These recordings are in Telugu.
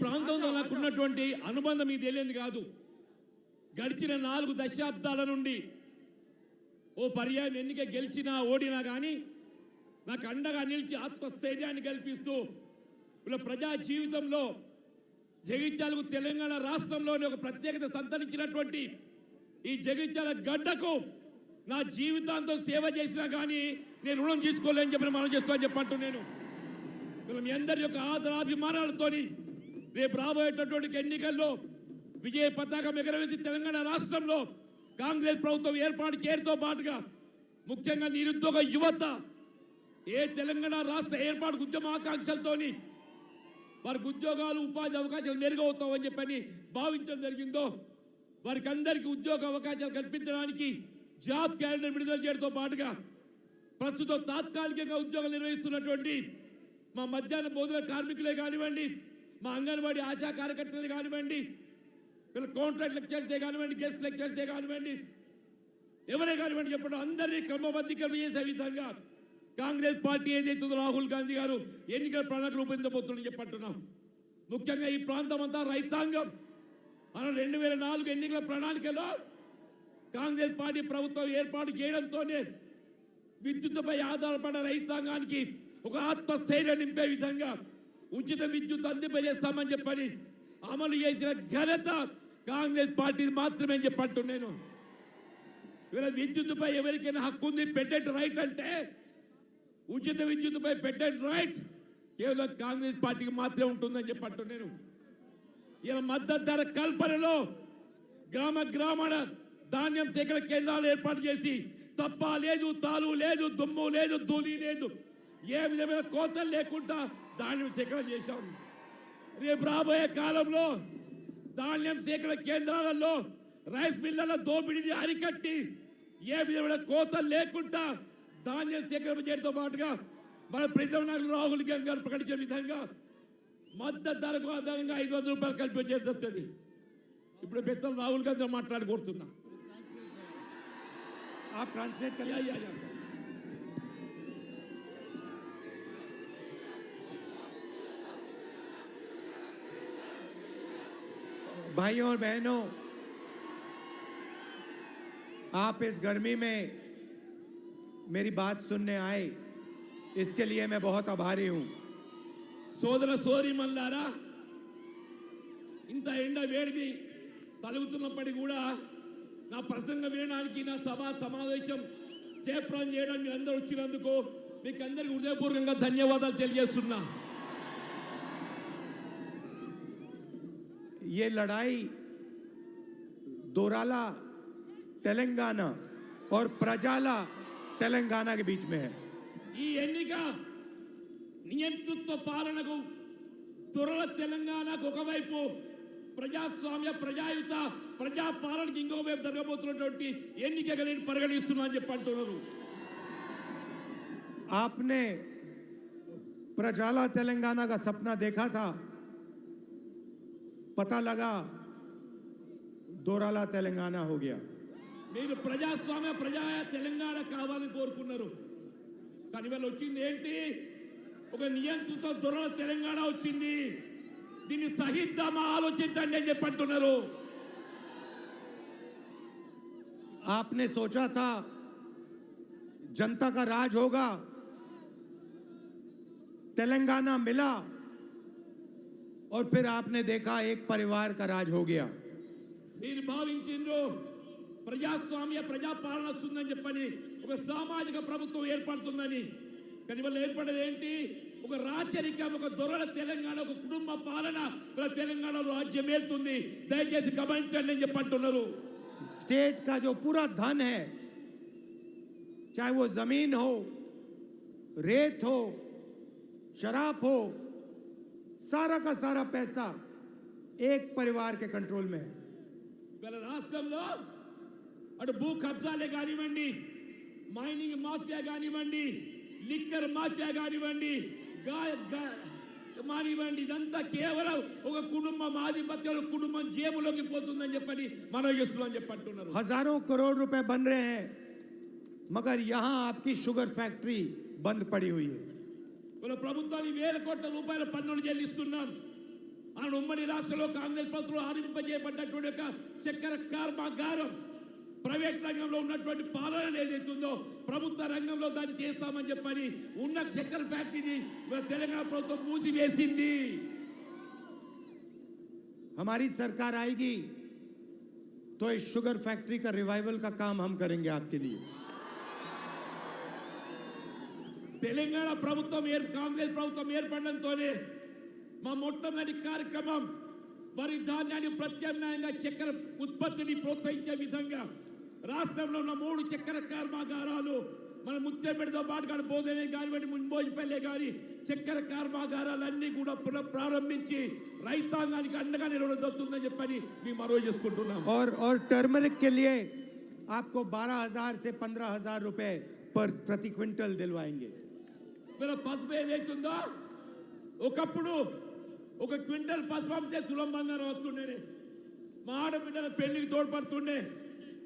ప్రాంతంలో నాకున్నటువంటి అనుబంధం మీకు తెలియదు కాదు. గడిచిన 4 దశాబ్దాల నుండి ఓ పర్యాయం ఎన్నిక గెలిచినా ఓడినా కానీ నాకు అండగా నిలిచి ఆత్మస్థైర్యాన్ని కల్పిస్తూ ఇలా ప్రజా జీవితంలో జగిత్యాలకు తెలంగాణ రాష్ట్రంలోని ఒక ప్రత్యేకత సంతరించినటువంటి ఈ జగిత్యాల గడ్డకు నా జీవితాంతం సేవ చేసినా కానీ నేను రుణం తీసుకోలేని చెప్పి మనం చేస్తామని చెప్పంటూ నేను మీ అందరి యొక్క ఆదరాభిమానాలతోని రేపు రాబోయేటటువంటి ఎన్నికల్లో విజయ పతాకం ఎగరవేసి తెలంగాణ రాష్ట్రంలో కాంగ్రెస్ ప్రభుత్వం ఏర్పాటు చేయడంతో పాటుగా ముఖ్యంగా నిరుద్యోగ యువత ఏ తెలంగాణ రాష్ట్ర ఏర్పాటు ఉద్యమాకాంక్షలతోని వారికి ఉద్యోగాలు ఉపాధి అవకాశాలు మెరుగవుతామని చెప్పని భావించడం జరిగిందో వారికి అందరికీ ఉద్యోగ అవకాశాలు కల్పించడానికి జాబ్ క్యాలెండర్ విడుదల చేయడంతో పాటుగా ప్రస్తుతం తాత్కాలికంగా ఉద్యోగాలు నిర్వహిస్తున్నటువంటి మా మధ్యాహ్న భోజన కార్మికులే కానివ్వండి, మా అంగన్వాడీ ఆశా కార్యకర్తలే కానివ్వండి, వీళ్ళ కాంట్రాక్ట్ లెక్చర్సే కానివ్వండి, గెస్ట్ లెక్చర్సే కానివ్వండి, ఎవరే కానివ్వండి చెప్పడం అందరినీ క్రమబద్ధీకరణ చేసే విధంగా కాంగ్రెస్ పార్టీ ఏదైతుందో రాహుల్ గాంధీ గారు ఎన్నికల ప్రణాళిక రూపొందించబోతుందని చెప్పంటున్నాం. ముఖ్యంగా ఈ ప్రాంతం అంతా రైతాంగం. మనం 2004 ఎన్నికల ప్రణాళికలో కాంగ్రెస్ పార్టీ ప్రభుత్వం ఏర్పాటు చేయడంతోనే విద్యుత్తుపై ఆధారపడిన రైతాంగానికి ఒక ఆత్మస్థైర్యం నింపే విధంగా ఉచిత విద్యుత్ అందింపజేస్తామని చెప్పని అమలు చేసిన ఘనత కాంగ్రెస్ పార్టీ మాత్రమే చెప్పంటున్నాను. వీళ్ళ విద్యుత్తుపై ఎవరికైనా హక్కు ఉంది, పెట్టెట్ రైట్ అంటే ఉచిత విద్యుత్తుపై పెట్టెట్ రైట్ కేవలం కాంగ్రెస్ పార్టీకి మాత్రమే ఉంటుందని చెప్పంటున్నాను. ఇలా మద్దతు ధర కల్పనలో గ్రామాన ధాన్యం సేకరణ కేంద్రాలు ఏర్పాటు చేసి తప్ప లేదు, తాలు లేదు, దుమ్ము లేదు, ధూళి లేదు, ఏ విధమైన కోతలు లేకుండా ధాన్యం సేకరణ చేశాం. రేపు రాబోయే కాలంలో ధాన్యం సేకరణ కేంద్రాలలో రైస్ మిల్లర్ల దోపిడీని అరికట్టి ఏ విధమైన కోతలు లేకుండా ధాన్యం సేకరణ చేయడంతో పాటుగా మన ప్రీతం నాయకులు రాహుల్ గాంధీ గారు ప్రకటించిన విధంగా మద్దతు ధరకు ఆధారంగా 500 రూపాయలు కల్పించేది. ఇప్పుడు పెద్దలు రాహుల్ గాంధీ మాట్లాడుకుంటున్నా. आप ट्रांसलेट करिए. भाइयों और बहनों, आप इस गर्मी में मेरी बात सुनने आए, इसके लिए मैं बहुत आभारी हूं. సోదర సోదరి మల్లారా, ఇంత ఎండ వేడిది తలుగుతున్నప్పటికీ కూడా నా ప్రసంగం వినడానికి, నా సమావేశం జయప్రదం చేయడానికి మీరు అందరూ వచ్చినందుకు మీకు అందరికీ హృదయపూర్వకంగా ధన్యవాదాలు తెలియజేస్తున్నా. ये लड़ाई दोराला तेलंगाना और प्रजाला तेलंगाना के बीच में है. ఈ ఎన్నిక నియంతృత్వ పాలనకు దొరల తెలంగాణకు ఒకవైపు, ప్రజాస్వామ్య ప్రజాయుత ప్రజా పాలనకి ఇంకో వైపు జరగబోతున్నటువంటి ఎన్నికగా నేను పరిగణిస్తున్నా అని చెప్పి అంటున్నారు. आपने प्रजाला तेलंगाना का सपना देखा था, पता लगा दोराला तेलंगाना हो गया. మీరు ప్రజాస్వామ్య ప్రజా తెలంగాణ కావాలని కోరుకున్నారు, కానీ వాళ్ళు వచ్చింది ఏంటి? ఒక నియంత్రిత దొరల తెలంగాణ వచ్చింది. దీన్ని సహిద్దామా, ఆలోచించండి అని చెప్పంటున్నారు. आपने सोचा था जनता का राज होगा, तेलंगाना मिला और फिर आपने देखा एक परिवार का राज हो गया. మీరు భావించిండ్రు ప్రజాస్వామ్య ప్రజా పాలన వస్తుందని చెప్పని, ఒక సామాజిక ప్రభుత్వం ఏర్పడుతుందని. కానీ వాళ్ళు ఏర్పడేది ఏంటి? ఒక రాచరికం, ఒక దొరల తెలంగాణ, ఒక కుటుంబ పాలన తెలంగాణలో రాజ్యం ఏలుతుంది. దయచేసి గమనించండి అని చెప్పంటున్నారు. स्टेट का जो पूरा धन है, चाहे वो जमीन हो, रेत हो, शराब हो, सारा का सारा पैसा एक परिवार के कंट्रोल में है. వీళ్ళ రాష్ట్రంలో అటు భూ కబ్జాలే కానివ్వండి, మైనింగ్ మాఫియా కానివ్వండి, లిక్కర్ మాఫియా కానివ్వండి, మానివ్వండి, ఇదంతా కేవలం ఒక కుటుంబం ఆధిపత్యంలో కుటుంబం జేబులోకి పోతుందని చెప్పని మనం చేస్తున్నాం చెప్పంటున్నారు. हजारों करोड़ रुपए बन रहे हैं, मगर यहां आपकी शुगर फैक्ट्री बंद पड़ी हुई है. వీళ్ళ ప్రభుత్వానికి 1000 కోట్ల రూపాయల పన్నులు చెల్లిస్తున్నాం, ఆ ఉమ్మడి రాష్ట్రంలో కాంగ్రెస్ ప్రభుత్వం ఆరంభింపజేయబడ్డటువంటి యొక్క చక్కెర కర్మాగారం ప్రైవేట్ రంగంలో ఉన్నటువంటి పాలన ఏదైతుందో ప్రభుత్వ రంగంలో దాన్ని చేస్తామని చెప్పని ఉన్న చక్కెర ఫ్యాక్టరీని తెలంగాణ ప్రభుత్వం మూసివేసింది. हमारी सरकार आएगी तो इस शुगर फैक्ट्री का रिवाइवल का काम हम करेंगे आपके लिए. తెలంగాణ ప్రభుత్వం కాంగ్రెస్ ప్రభుత్వం ఏర్పడడంతోనే మా మొట్టమొదటి కార్యక్రమం వరి ధాన్యాన్ని ప్రత్యామ్నాయంగా చక్కెర ఉత్పత్తిని ప్రోత్సహించే విధంగా రాష్ట్రంలో ఉన్న 3 చక్కెర కర్మాగారాలు మన ముత్యంపేటతో పాటుగా బోధనే కానివ్వండి, మున్బోజిపల్లె కానీ చక్కెర కర్మాగారాలన్నీ కూడా పునఃప్రారంభించి రైతాంగానికి అండగా నిలవడవుతుందని చెప్పని మేము మనవి చేసుకుంటున్నాం. और टर्मरिक के लिए आपको 12,000 से 15,000 रुपए पर प्रति क्विंटल दिलवाएंगे. మీరు పసుపు ఏదైతుందో ఒకప్పుడు 1 క్వింటల్ పసుపు అమ్మితే తులం బంగారం వస్తుండే, మా ఆడబిడ్డల పెళ్లికి తోడ్పడుతుండే.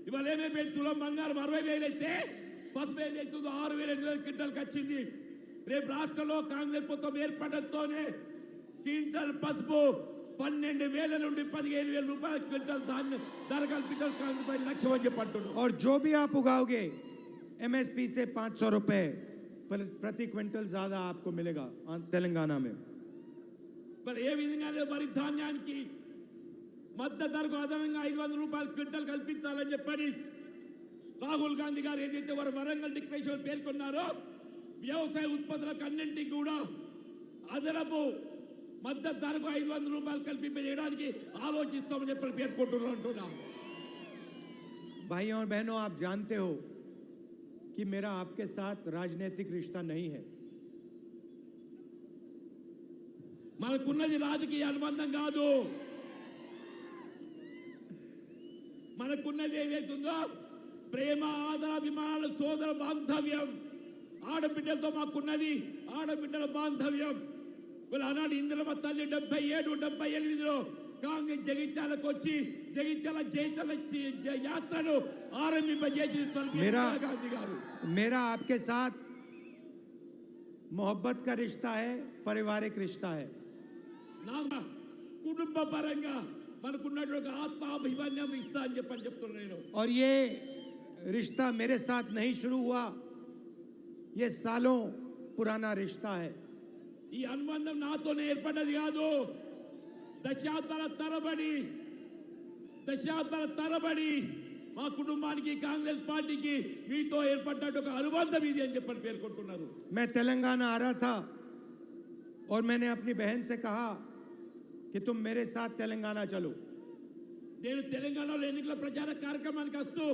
ఇవాళ ఏమైపోయింది, తులం బంగారం 60,000 అయితే పసుపు ఏదైతుందో 6,000 క్వింటల్కి వచ్చింది. రేపు రాష్ట్రంలో కాంగ్రెస్ ప్రభుత్వం ఏర్పడడంతోనే క్వింటల్ పసుపు 12,000 నుండి 15,000 రూపాయల క్వింటల్ ధాన్యం ధర కల్పించాలి కాంగ్రెస్ లక్ష్యం అని చెప్పి అంటున్నాం. और जो भी आप उगाओगे एमएसपी से 500 रुपए प्रति क्विंटल ज्यादा आपको मिलेगा तेलंगाना में. మరి ఏ విధంగా వరి ధాన్యానికి మద్దతు ధరకు అదనంగా 500 రూపాయల క్వింటల్ కల్పించాలని చెప్పని రాహుల్ గాంధీ గారు ఏదైతే వారు వరంగల్ డిక్లరేషన్ పేర్కొన్నారో వ్యవసాయ ఉత్పత్తులకు అన్నింటికి కూడా అదనపు మద్దతు ధరకు 500 రూపాయలు కల్పింపజేయడానికి ఆలోచిస్తామని చెప్పి పేర్కొంటున్నాం. भाइयों और बहनों, आप जानते हो कि मेरा आपके साथ राजनीतिक रिश्ता नहीं है. మనకున్నది రాజకీయ అనుబంధం కాదు. మనకున్నది ఏదైతుందో ప్రేమ, ఆదరాభిమానాల సోదర బాంధవ్యం. ఆడబిడ్డలతో మాకున్నది ఆడబిడ్డల బాంధవ్యం. వీళ్ళు ఆనాడు ఇందిరమ్మ తల్లి 77, 78లో కాంగ్రెస్ జగిత్యాలకు వచ్చి జగిత్యాల జైతల యాత్రను ఆరంభింపజేసి గాంధీ గారు. मेरा आपके साथ मोहब्बत का रिश्ता है, पारिवारिक रिश्ता है. నా కుటుంబ పరంగా మనకున్నటువంటి ఆత్మాభిమాన్యం ఇస్తా అని చెప్పని చెప్తున్నాను. और ये रिश्ता मेरे साथ नहीं शुरू हुआ, ये सालों पुराना रिश्ता है. ఈ అనుబంధం నాతోనే ఏర్పడ్డది కాదు. దశాబ్దాల తరబడి మా కుటుంబానికి కాంగ్రెస్ పార్టీకి మీతో ఏర్పడ్డ ఒక అనుబంధం ఇది అని చెప్పని పేర్కొంటున్నారు. मैं तेलंगाना आ रहा था और मैंने अपनी बहन से कहा कि तुम मेरे साथ तेलंगाना चलो. నేను తెలంగాణలో ఎన్నికల ప్రచార కార్యక్రమానికి వస్తూ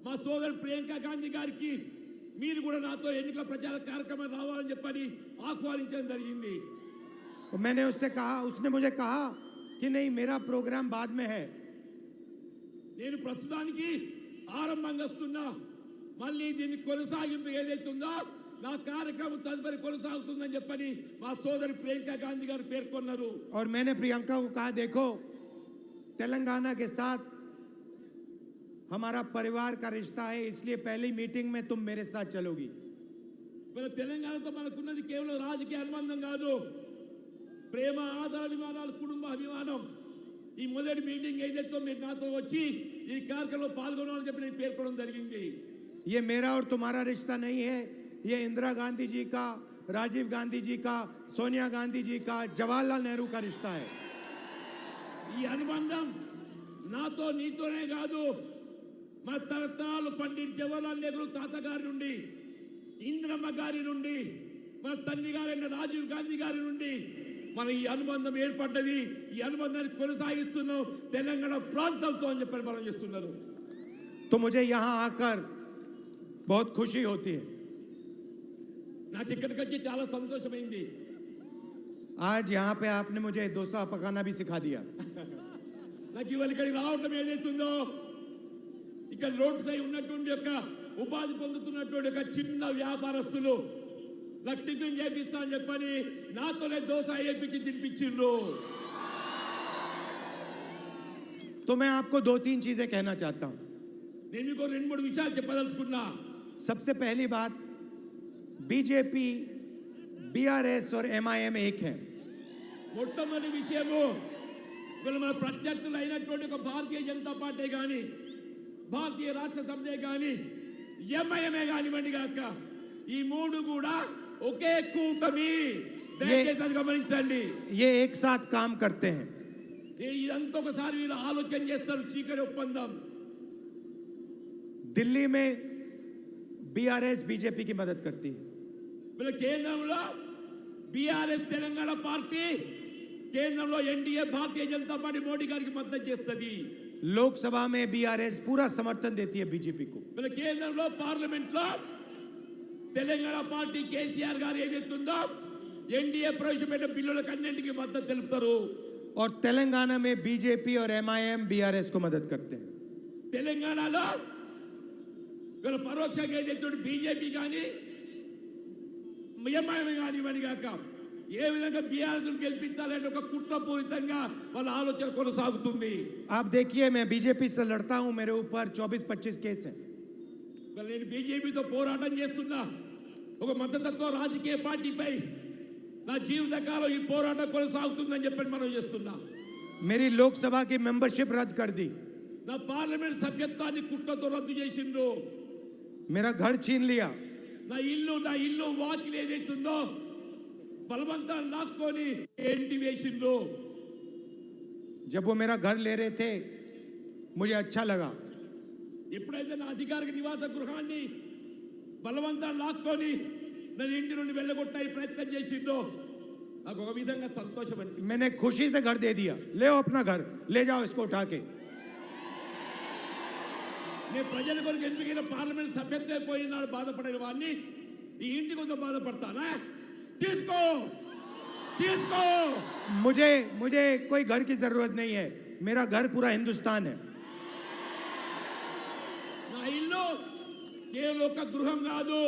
మా సోదరు ప్రియాంక గాంధీ గారికి మీరు కూడా నాతో ఎన్నికల ప్రచార కార్యక్రమం రావాలని చెప్పని ఆహ్వానించడం జరిగింది. मैंने उससे कहा, उसने मुझे कहा कि नहीं, मेरा प्रोग्राम बाद में है. నేను ప్రస్తుతానికి ఆరంభంగా వస్తున్నా, మళ్ళీ దీన్ని కొనసాగింపు ఏదైతుందో నా కార్యక్రమం తదుపరి కొనసాగుతుందని చెప్పని మా సోదరి ప్రియాంక గాంధీ గారు పేర్కొన్నారు. और मैंने प्रियंका को कहा, देखो तेलंगाना के साथ हमारा परिवार का रिश्ता है, इसलिए पहली मीटिंग में तुम मेरे साथ चलोगी. మన తెలంగాణతో మనకున్నది కేవలం రాజకీయ అనుబంధం కాదు, ప్రేమ, ఆదరాభిమానాలు, కుటుంబ అభిమానం. ఈ మొదటి మీటింగ్ ఏదైతే మీరు నాతో వచ్చి ఈ కార్యక్రమంలో పాల్గొనాలని చెప్పి నేను పేర్కొనడం జరిగింది. ये मेरा और तुम्हारा रिश्ता नहीं है, ये इंदिरा गांधी जी का, राजीव गांधी जी का, सोनिया गांधी जी का, जवाहरलाल नेहरू का रिश्ता है. ఈ అనుబంధం నాతో నీతోనే కాదు, మన తరతరాలు పండిట్ జవహర్లాల్ నెహ్రూ తాతగారి నుండి, ఇందిరమ్మ గారి నుండి, మన తండ్రి గారైన రాజీవ్ గాంధీ గారి నుండి మన ఈ అనుబంధం ఏర్పడ్డది. ఈ అనుబంధాన్ని కొనసాగిస్తున్నాం తెలంగాణ ప్రాంతంతో అని చెప్పి మనం చేస్తున్నారు. तो मुझे यहाँ आकर बहुत खुशी होती है. నాకు ఇక్కడికి వచ్చి చాలా సంతోషమైంది. आज यहाँ पे आपने मुझे डोसा पकाना भी सिखा दिया. నాకు ఇవాళ ఇక్కడికి రావటం ఏదైతుందో ఇక్కడ రోడ్ సైడ్ ఉన్నటువంటి యొక్క ఉపాధి పొందుతున్నటువంటి ఒక చిన్న వ్యాపారస్తులు నాకు టిఫిన్ చేపిస్తా అని చెప్పని నాతోనే దోశ వేయించి తినిపించిండ్రు. तो मैं आपको 2-3 चीजें कहना चाहता हूं. నేను మీకు 2-3 విషయాలు చెప్పదలుచుకున్నా. सबसे पहली बात, बीजेपी, बीआरएस और एमआईएम एक है. మొట్టమొదటి విషయము వీళ్ళు మన ప్రత్యర్థులు అయినటువంటి ఒక భారతీయ జనతా పార్టీ కానీ భారతీయ రాష్ట్ర సమితి కానీ ఎంఐఎంఏ కానివ్వండి కాక ఈ మూడు కూడా ఒకే కూటమి దయచేసి అది గమనించండి ये एक साथ काम करते हैं ఇదంతా ఒకసారి వీళ్ళు ఆలోచన చేస్తారు చీకటి ఒప్పందం दिल्ली में बीआरएस बीजेपी की मदद करती है వీళ్ళ కేంద్రంలో బీఆర్ఎస్ తెలంగాణ పార్టీ కేంద్రంలో ఎన్డీఏ భారతీయ జనతా పార్టీ మోడీ గారికి మద్దతు చేస్తుంది लोकसभा में बीआरएस पूरा समर्थन देती है बीजेपी को వీళ్ళ కేంద్రంలో పార్లమెంట్ లో తెలంగాణ పార్టీ కేసీఆర్ గారు ఏదైతుందో ఎన్డీఏ ప్రవేశపెట్టిన బిల్లులకు అన్నింటికి మద్దతు తెలుపుతారు और तेलंगाना में बीजेपी और एमआईएम बीआरएस को मदद करते हैं తెలంగాణలో వీళ్ళ పరోక్షంగా ఏదైతే బీజేపీ కానీ ఎంఐఎం కానివ్వండి కాక ఏ విధంగా బీఆర్ఎస్ గెలిపించాలంటే ఒక కుట్రపూరితంగా వాళ్ళ ఆలోచన కొనసాగుతుంది आप देखिए मैं बीजेपी से लड़ता हूं मेरे ऊपर 24-25 केस हैं నేను బీజేపీతో పోరాటం చేస్తున్నా ఒక మద్దతత్వ రాజకీయ పార్టీపై నా జీవితకాలం ఈ పోరాటం కొనసాగుతుందని చెప్పి మనం చేస్తున్నా मेरी लोकसभा की मेंबरशिप रद्द कर दी నా పార్లమెంట్ సభ్యత్వాన్ని కుట్రతో రద్దు చేసిండ్రు मेरा घर छीन लिया నా ఇల్లు వాకిలు ఏదైతుందో బలవంతం లాక్కొని ఏంటి వేసిండ్రు जब वो मेरा घर ले रहे थे मुझे अच्छा लगा ఎప్పుడైతే నా అధికారిక నివాస గృహాన్ని బలవంతం లాక్కొని నన్ను ఇంటి నుండి వెళ్ళగొట్టాయి ప్రయత్నం చేసిండ్రు నాకు ఒక విధంగా సంతోషం అనిపించింది मैंने खुशी से घर दे दिया ले आओ अपना घर ले जाओ इसको उठा के నేను ప్రజల కొరకు ఎన్నికైన పార్లమెంట్ సభ్యత్వం పోయినాడు బాధపడిన వాడిని ఈ ఇంటి కొంచెం బాధపడతానా తీసుకో తీసుకో मुझे कोई घर की जरूरत नहीं है मेरा घर पूरा हिंदुस्तान है నా ఇల్లు కేవలం ఒక గృహం కాదు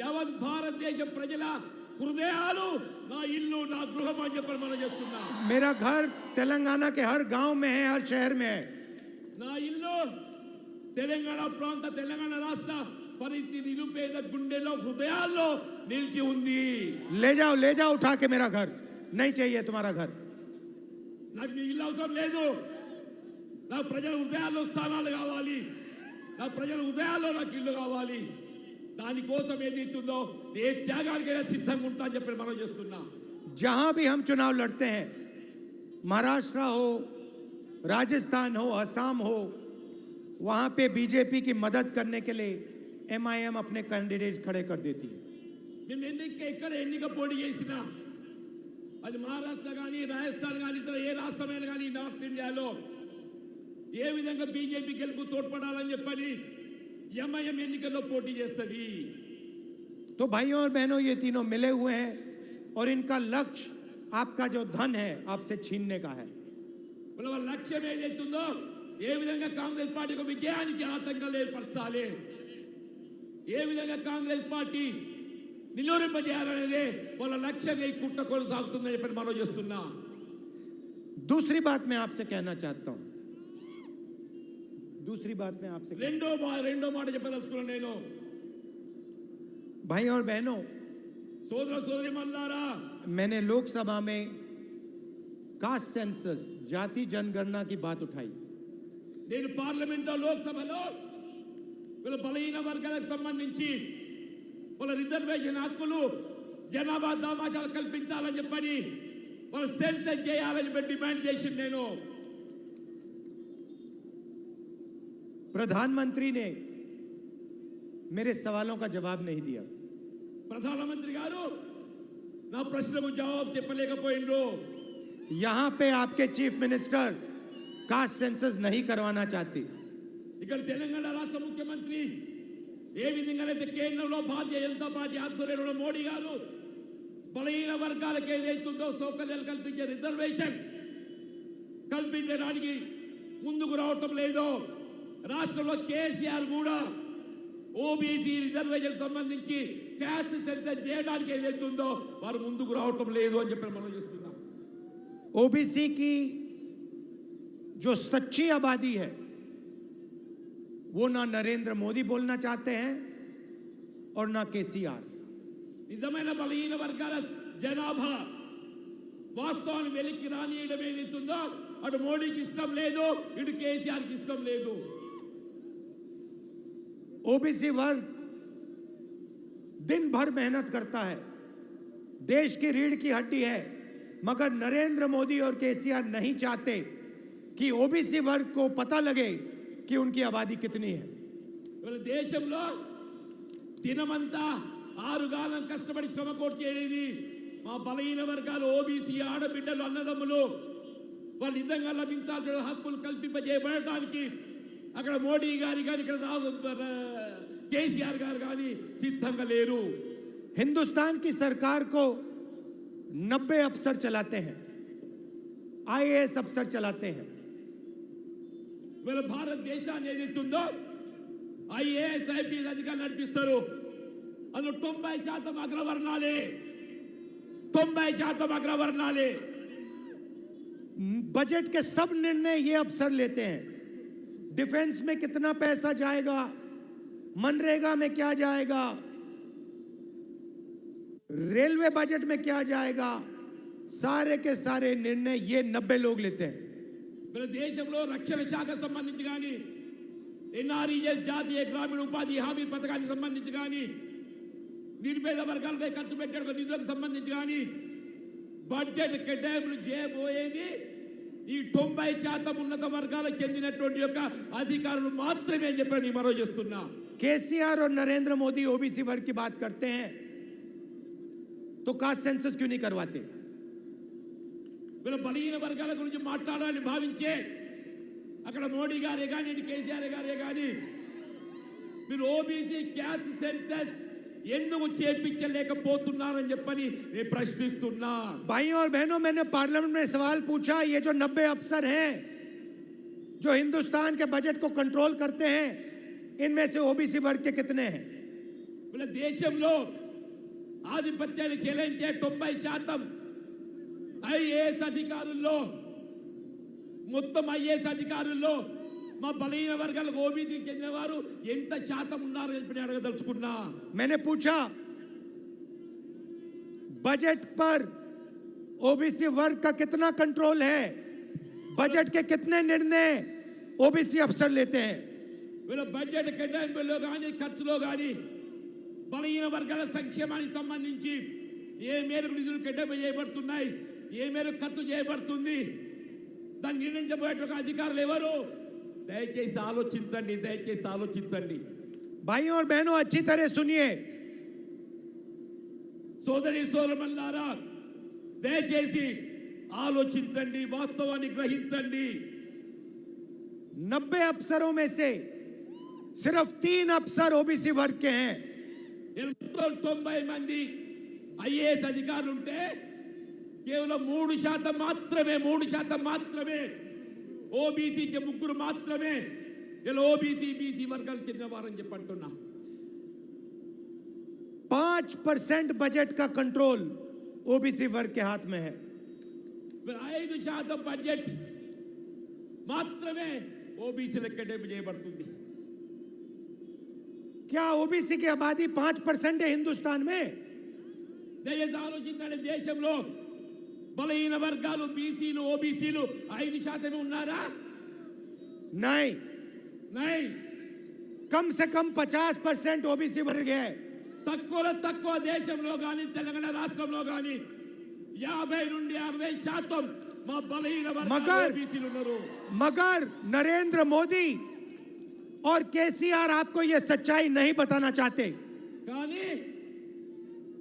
యావత్ భారతదేశ ప్రజల హృదయాలు నా ఇల్లు నా గృహం అని చెప్పి మనం చెప్తున్నా मेरा घर तेलंगाना के हर गांव में है हर शहर में है నా ఇల్లు తెలంగాణ ప్రాంత తెలంగాణ రాష్ట్ర పరిస్థితి నిరుపేద గుండెలో హృదయాల్లో నిలిచి ఉంది ले जाओ उठा के मेरा घर नहीं चाहिए तुम्हारा घर నాకు మీ ఇల్లు అవసరం లేదు నా ప్రజల హృదయాల్లో స్థానాలు కావాలి నా ప్రజల హృదయాల్లో నాకు ఇల్లు కావాలి దానికోసం ఏదైతుందో ఏ త్యాగానికైనా సిద్ధంగా ఉంటా అని చెప్పి మనం చేస్తున్నా जहां भी हम चुनाव लड़ते हैं महाराष्ट्र हो राजस्थान हो असम हो वहां पे बीजेपी की मदद करने के लिए एमआईएम अपने कैंडिडेट खड़े कर देती है మేము ఎక్కడ ఎన్నిక పోటీ చేసినా అది మహారాష్ట్ర కానీ రాజస్థాన్ కానీ ఇతర ఏ రాష్ట్రమైనా కానీ నార్త్ ఇండియాలో ఏ విధంగా బీజేపీ గెలుపు తోడ్పడాలని చెప్పని ఎంఐఎం ఎన్నికల్లో పోటీ చేస్తుంది तो भाइयों और बहनों ये तीनों मिले हुए हैं और इनका लक्ष्य आपका जो धन है आपसे छीनने का है వాళ్ళ లక్ష్యం ఏదైతుందో ఏ విధంగా కాంగ్రెస్ పార్టీకి విజయానికి ఆటంకాలు ఏర్పరచాలి ఏ విధంగా కాంగ్రెస్ పార్టీ నిలువరింపజేయాలనేదే వాళ్ళ లక్ష్యం ఈ కుట్ర కొనసాగుతుందని చెప్పి మనం చేస్తున్నా दूसरी बात मैं आपसे कहना चाहता हूं दूसरी बात मैं आपसे రెండో మాట చెప్పదలుచుకున్నాను నేను भाई और बहनों సోదర సోదరి మల్లారా मैंने लोकसभा में कास्ट सेंसस जाति जनगणना की बात उठाई నేను పార్లమెంట్లో లోక్సభలో వీళ్ళ బలహీన వర్గాలకు సంబంధించి వాళ్ళ రిజర్వేషన్ హక్కులు జనాభా దామాషాలు కల్పించాలని చెప్పని వాళ్ళ సెన్సస్ చేయాలని చెప్పి డిమాండ్ చేసింది నేను प्रधानमंत्री ने मेरे सवालों का जवाब नहीं दिया ప్రధానమంత్రి గారు నా ప్రశ్నకు జవాబు చెప్పలేకపోయిండ్రు यहां पे आपके चीफ मिनिस्टर कास्ट सेंसस नहीं करवाना चाहती ఇక్కడ తెలంగాణ రాష్ట్ర ముఖ్యమంత్రి ఏ విధంగానైతే కేంద్రంలో భారతీయ జనతా పార్టీ ఆధ్వర్యంలో మోడీ గారు బలహీన వర్గాలకు ఏదైతుందో సౌకర్యాలు కల్పించే రిజర్వేషన్ కల్పించడానికి ముందుకు రావటం లేదో రాష్ట్రంలో కేసీఆర్ కూడా ఓబీసీ రిజర్వేషన్ సంబంధించి క్యాస్ట్ సెన్సస్ చేయడానికి ఏదైతుందో వారు ముందుకు రావటం లేదు అని చెప్పి మనం చేస్తున్నాం ओबीसी की जो सच्ची आबादी है वो ना नरेंद्र मोदी बोलना चाहते हैं और ना केसीआर నిజమైన బలహీన వర్గాల జనాభా వాస్తవాన్ని వెలికి రానియడం ఏదైతుందో అటు మోడీకి ఇష్టం లేదు, ఇటు కేసీఆర్కి ఇష్టం లేదు. ओबीसी वर्ग दिन भर मेहनत करता है, देश की रीढ़ की हड्डी है, मगर नरेंद्र मोदी और केसीआर नहीं चाहते कि ओबीसी वर्ग को पता लगे कि उनकी आबादी कितनी है. ఇవాళ దేశంలో దినమంతా 6 గాలం కష్టపడి శ్రమ కోర్చేది మా బలహీన వర్గాలు, ఓబీసీ ఆడబిడ్డలు, అన్నదమ్ములు వాళ్ళు నిజంగా లభించాల్సిన హక్కులు కల్పింపజేయబడటానికి అక్కడ మోడీ గారి కానీ ఇక్కడ కేసీఆర్ గారు కానీ సిద్ధంగా లేరు. हिंदुस्तान की सरकार को 90 अफसर चलाते हैं, आईएएस अफसर चलाते हैं. వీళ్ళ భారతదేశాన్ని ఏదైతుందో ఐఏఎస్ ఐపీఎస్ అధికారులు నడిపిస్తారు. అందులో 90% అగ్రవర్ణాలే, 90% అగ్రవర్ణాలే. बजट के सब निर्णय ये अफसर लेते हैं. डिफेंस में कितना पैसा जाएगा, मनरेगा में क्या जाएगा, रेलवे बजट में क्या जाएगा, सारे के सारे निर्णय ये 90 लोग लेते हैं. మన దేశంలో రక్షణ శాఖకు సంబంధించి కానీ, ఎన్ఆర్ఈఎస్ జాతీయ గ్రామీణ ఉపాధి హామీ పథకానికి సంబంధించి కానీ, నిరుపేద వర్గాలపై ఖర్చు పెట్టే నిధులకు సంబంధించి కానీ బడ్జెట్ కేటాయింపులు చేయబోయేది ఈ 90% ఉన్నత వర్గాలకు చెందినటువంటి యొక్క అధికారులు మాత్రమే అని చెప్పి నేను మరో చేస్తున్నా. केसीआर और नरेंद्र मोदी ओबीसी वर्ग की बात करते हैं तो कास्ट सेंसस क्यों नहीं करवाते? వీళ్ళ బలహీన వర్గాల గురించి మాట్లాడాలని భావించే అక్కడ మోడీ గారే కానీ ఇటు కేసీఆర్ గారే కానీ మీరు ఓబీసీ క్యాస్ట్ సెన్సస్ ఎందుకు చేపించలేకపోతున్నారని చెప్పని నేను ప్రశ్నిస్తున్నా. भाइयों और बहनों, मैंने पार्लियामेंट में सवाल पूछा, ये जो 90 अफसर हैं जो हिंदुस्तान के बजट को कंट्रोल करते हैं, इनमें से ओबीसी वर्ग के कितने हैं? వీళ్ళ దేశంలో ఆధిపత్యాన్ని చెలాయించే 90% ఐఏఎస్ అధికారుల్లో, మొత్తం ఐఏఎస్ అధికారుల్లో మా బలహీన వర్గాలకు ఓబీసీకి చెందిన వారు ఎంత శాతం ఉన్నారు అని అడగదలుచుకున్నా. मैंने पूछा बजट पर ओबीसी वर्ग का कितना कंट्रोल है, बजट के कितने निर्णय ओबीसी अफसर लेते हैं? వీళ్ళ బడ్జెట్ కేటాయింపుల్లో కానీ ఖర్చులో కానీ బలహీన వర్గాల సంక్షేమానికి సంబంధించి ఏ మేరకు నిధులు కేటాయింపు చేయబడుతున్నాయి, ఏ మేరకు ఖర్చు చేయబడుతుంది, దాన్ని నిర్ణయించబోయే అధికారులు ఎవరు? దయచేసి ఆలోచించండి, దయచేసి ఆలోచించండి. भाइयों और बहनों, अच्छी तरह सुनिए. సోదరి సోదరులారా, దయచేసి ఆలోచించండి, వాస్తవాన్ని గ్రహించండి. 90 अफसरों में से सिर्फ 3 अफसर ओबीसी वर्ग के हैं. 90 మంది ఐఏఎస్ అధికారులు ఉంటే కేవలం 3% మాత్రమే, 3% మాత్రమే ఓబీసీ, 3 మాత్రమే ఇలా ఓబీసీ బీసీ వర్గాలకు చెందిన వారని చెప్పి అంటున్నా. 5% बजट का कंट्रोल ओबीसी वर्ग के हाथ में है. 5% బడ్జెట్ మాత్రమే ఓబీసీలకు కేటాయింపు చేయబడుతుంది. क्या ओबीसी की आबादी 5% है हिंदुस्तान में? దయచేసి ఆలోచించండి. దేశంలో బలహీన వర్గాలు, బీసీలు, ఓబీసీలు 5% ఉన్నారా? नहीं, నై. कम से कम 50% ओबीसी वर्ग है. తక్కువలో తక్కువ దేశంలో కానీ తెలంగాణ రాష్ట్రంలో కానీ 50 నుండి 60% మా బలహీన వర్గాలు ఓబీసీలు ఉన్నారు. मगर नरेंद्र मोदी और केसीआर आपको यह सच्चाई नहीं बताना चाहते. కానీ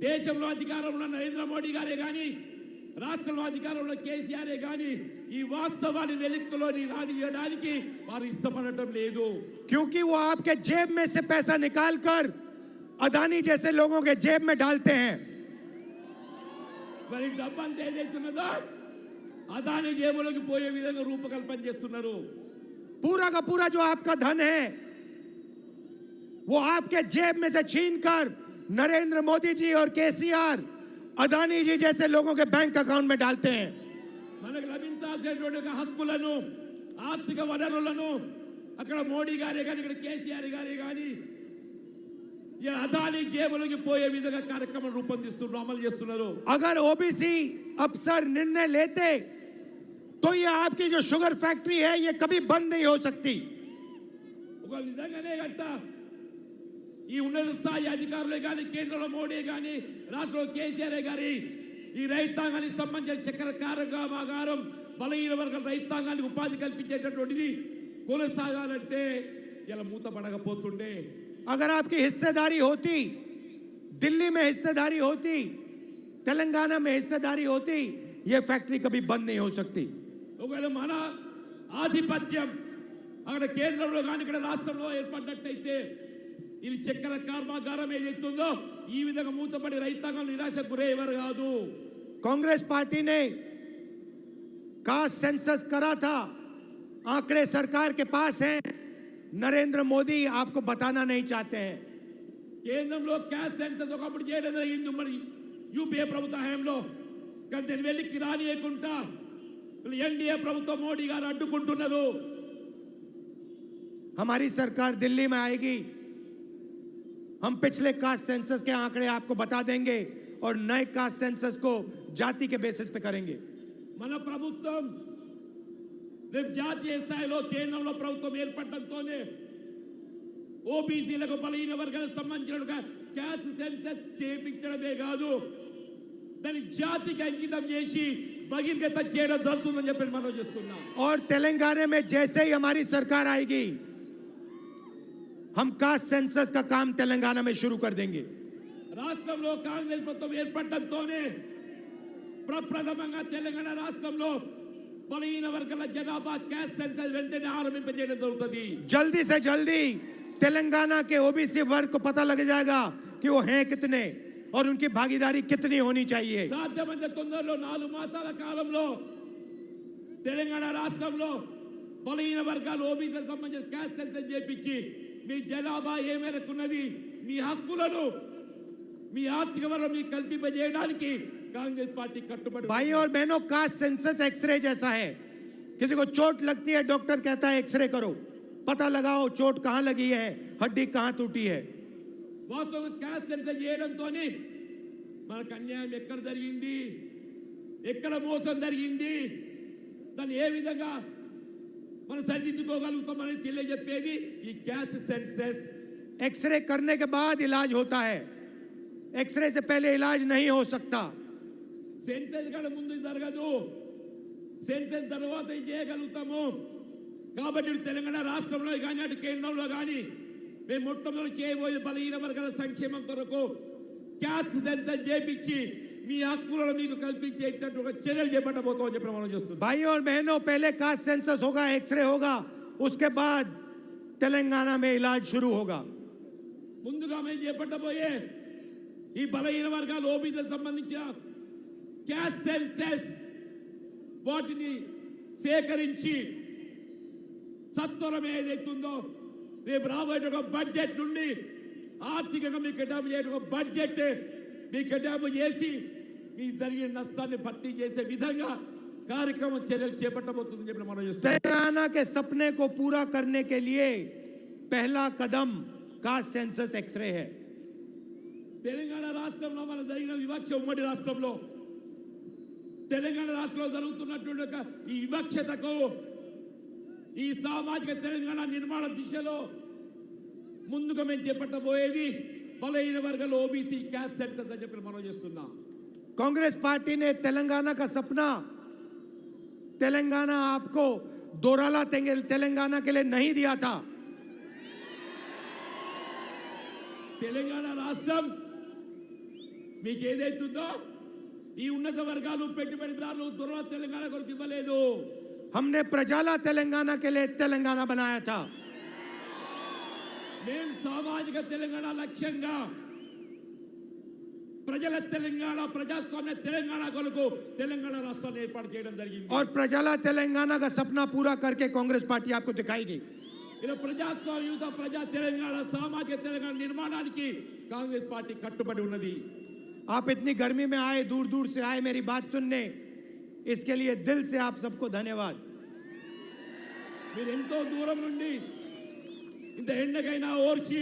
దేశంలో అధికారంలో ఉన్న నరేంద్ర మోడీ గారే కానీ, రాష్ట్రంలో అధికారంలో కేసీఆర్ కానీ ఈ వాస్తవాన్ని వెలుగులోని రానియడానికి వారు ఇష్టపడటం లేదు. क्योंकि वो आपके जेब में से पैसा निकालकर अदानी जैसे लोगों के जेब में डालते हैं. మరి డబ్బంతా ఏదైతున్నదో అదాని జేబులోకి పోయే విధంగా రూపకల్పన చేస్తున్నారు. पूरा का पूरा जो आपका धन है वो आपके जेब में से छीनकर नरेंद्र मोदी जी और केसीआर अदानी जी जैसे लोगों के बैंक अकाउंट में डालते हैं. మనకు లభించాల్సినటువంటి హక్కులను, ఆర్థిక వనరులను అక్కడ మోడీ గారే కానీ, ఇక్కడ కేసీఆర్ గారే కానీ ఇలా అదాని జేబులోకి పోయే విధంగా కార్యక్రమం రూపొందిస్తున్నారు, అమలు చేస్తున్నారు. अगर ओबीसी अफसर निर्णय लेते तो ये आपकी जो शुगर फैक्ट्री है ये कभी बंद नहीं हो सकती. ఒక నిజంగానే గట్ట ఈ ఉన్నత స్థాయి అధికారులే కానీ, కేంద్రంలో మోడీ కానీ, రాష్ట్రంలో కేసీఆర్ గారి ఈ రైతాంగానికి సంబంధించిన చక్కెర కారకాగారం బలహీన వర్గాల రైతాంగానికి ఉపాధి కల్పించేటటువంటిది కొనసాగాలంటే ఇలా మూతపడకపోతుండే. अगर आपकी हिस्सेदारी होती, दिल्ली में हिस्सेदारी होती, तेलंगाना में हिस्सेदारी होती, ये फैक्ट्री कभी बंद नहीं हो सकती. ఒకవేళ మన ఆధిపత్యం అక్కడ కేంద్రంలో కానీ ఇక్కడ రాష్ట్రంలో ఏర్పడినట్టయితే ఇది చక్కెర కర్మాగారం ఏదైతుందో ఈ విధంగా మూతపడి రైతాంగం నిరాశకు గురయ్యేవారు కాదు. कांग्रेस पार्टी ने कास्ट सेंसस करा था, आंकड़े सरकार के पास हैं. नरेंद्र मोदी आपको बताना नहीं चाहते हैं. కేంద్రంలో క్యాష్ సెన్సస్ ఒకప్పుడు చేయడం జరిగింది మరి యూపీఏ ప్రభుత్వ హయాంలో. కానీ దీన్ని వెళ్ళి రానియకుండా ఎన్డీఏ ప్రభుత్వం మోడీ గారు అడ్డుకుంటున్నారు. हमारी सरकार दिल्ली में आएगी, हम पिछले कास्ट सेंसस के आंकड़े आपको बता देंगे और नए कास्ट सेंसस को जाति के बेसिस पे करेंगे. మన ప్రభుత్వం రేపు జాతీయ స్థాయిలో కేంద్రంలో ప్రభుత్వం ఏర్పడటంతోనే ఓబీసీలకు బలహీన వర్గాలకు సంబంధించిన క్యాస్ట్ సెన్సస్ చేయించడమే కాదు, దాన్ని జాతికి అంకితం చేసి బహిర్గతం చేయడం జరుగుతుందని చెప్పి మనం చేస్తున్నాం. और तेलंगाना में जैसे ही हमारी सरकार आएगी, हम कास्ट सेंसस का काम तेलंगाना में शुरू कर देंगे. రాష్ట్రంలో కాంగ్రెస్ ప్రభుత్వం ఏర్పడటంతోనే ప్రప్రథమంగా తెలంగాణ రాష్ట్రంలో బలహీన వర్గాల జనాభా క్యాస్ట్ సెన్సస్ వెంటనే ఆరంభింపజేయడం జరుగుతుంది. जल्दी से जल्दी तेलंगाना के ओबीसी वर्ग को पता लग जाएगा कि वो हैं कितने और उनकी भागीदारी कितनी होनी चाहिए. సాధ్యమైనంత తొందరలో 4 మాసాల కాలంలో తెలంగాణ రాష్ట్రంలో బలహీన వర్గాలు ఓబీసీలకు సంబంధించిన క్యాస్ట్ సెన్సస్ చేపించి మీ జనాభా ఏ మేరకు ఉన్నది, మీ హక్కులను, మీ ఆర్థిక వనరులు మీకు కల్పింపజేయడానికి కాంగ్రెస్ పార్టీ కట్టుబడి. भाई और बहनों, कास्ट सेंसस एक्सरे जैसा है. किसी को चोट लगती है, डॉक्टर कहता है एक्सरे करो, पता लगाओ चोट कहां लगी है, हड्डी कहां टूटी है. వాస్తవంగా క్యాస్ట్ సెన్సస్ చేయడంతో మనకు అన్యాయం ఎక్కడ జరిగింది, ఎక్కడ మోసం జరిగింది, దాన్ని ఏ విధంగా మనం సరిదిద్దుకోగలుగుతామని తెలియజెప్పేది ఈ క్యాస్ట్ సెన్సస్. एक्सरे करने के बाद इलाज होता है, एक्सरे से पहले इलाज नहीं हो सकता. సెన్సస్ కంటే ముందు జరగదు, సెన్సస్ తర్వాత ఇది చేయగలుగుతాము. కాబట్టి ఇటు తెలంగాణ రాష్ట్రంలో కానీ అటు కేంద్రంలో కానీ మేము మొట్టమొదటి చేయబోయే బలహీన వర్గాల సంక్షేమం కొరకు క్యాస్ట్ సెన్సస్ చేపించి మీ హక్కులను మీకు కల్పించేటట్టు ఒక చర్యలు చేపట్టబోతామని చెప్పి మనం చేస్తున్నాం. भाई और बहनों, पहले कास्ट सेंसस होगा, एक्सरे होगा, उसके बाद तेलंगाना में इलाज शुरू होगा. ముందుగా మేము చేపట్టబోయే ఈ బలహీన వర్గాలు ఓబీసీలకు సంబంధించిన క్యాస్ట్ సెన్సస్ వాటిని సేకరించి సత్వరం ఏదైతుందో రేపు రాబోయే ఒక బడ్జెట్ నుండి ఆర్థికంగా మీకు కేటాయింపు చేయ ఒక బడ్జెట్ మీకు కేటాయింపు చేసి మీ జరిగిన నష్టాన్ని భర్తీ చేసే విధంగా కార్యక్రమం చర్యలు చేపట్టబోతుందని చెప్పి మనం చేస్తున్నాం. तेलंगाना के सपने को पूरा करने के लिए पहला कदम कास्ट सेंसस एक्सरे है. తెలంగాణ రాష్ట్రంలో మన జరిగిన వివక్ష, ఉమ్మడి రాష్ట్రంలో తెలంగాణ రాష్ట్రంలో జరుగుతున్నటువంటి ఒక ఈ వివక్షతకు, ఈ సామాజిక తెలంగాణ నిర్మాణ దిశలో ముందుగా మేము చేపట్టబోయేది బలహీన వర్గాల ఓబీసీ క్యాస్ట్ సెన్సస్ అని చెప్పి మనం చేస్తున్నాం. कांग्रेस पार्टी ने तेलंगाना का सपना, तेलंगाना आपको दोराला तेलंगाना के लिए नहीं दिया था. తెలంగాణ రాష్ట్రం మీకు ఏదైతుందో ఈ ఉన్నత వర్గాలు పెట్టుబడిదారులు దొరల తెలంగాణ కొరకు ఇవ్వలేదు. हमने प्रजाला तेलंगाना के लिए तेलंगाना बनाया था. మేము సామాజిక తెలంగాణ లక్ష్యంగా ప్రజల తెలంగాణ, ప్రజాస్వామ్య తెలంగాణ కొరకు తెలంగాణ రాష్ట్రాన్ని ఏర్పాటు చేయడం జరిగింది. और प्रजाला तेलंगाना का सपना पूरा करके कांग्रेस पार्टी आपको दिखाएगी. ఇలా ప్రజాస్వామ్యుత ప్రజా తెలంగాణ, సామాజిక తెలంగాణ నిర్మాణానికి కాంగ్రెస్ పార్టీ కట్టుబడి ఉన్నది. आप इतनी गर्मी में आए, दूर दूर से आए मेरी बात सुनने, इसके लिए दिल से आप सबको धन्यवाद. మీరు ఎంతో దూరం నుండి ఇంత ఎండకైనా ఓర్చి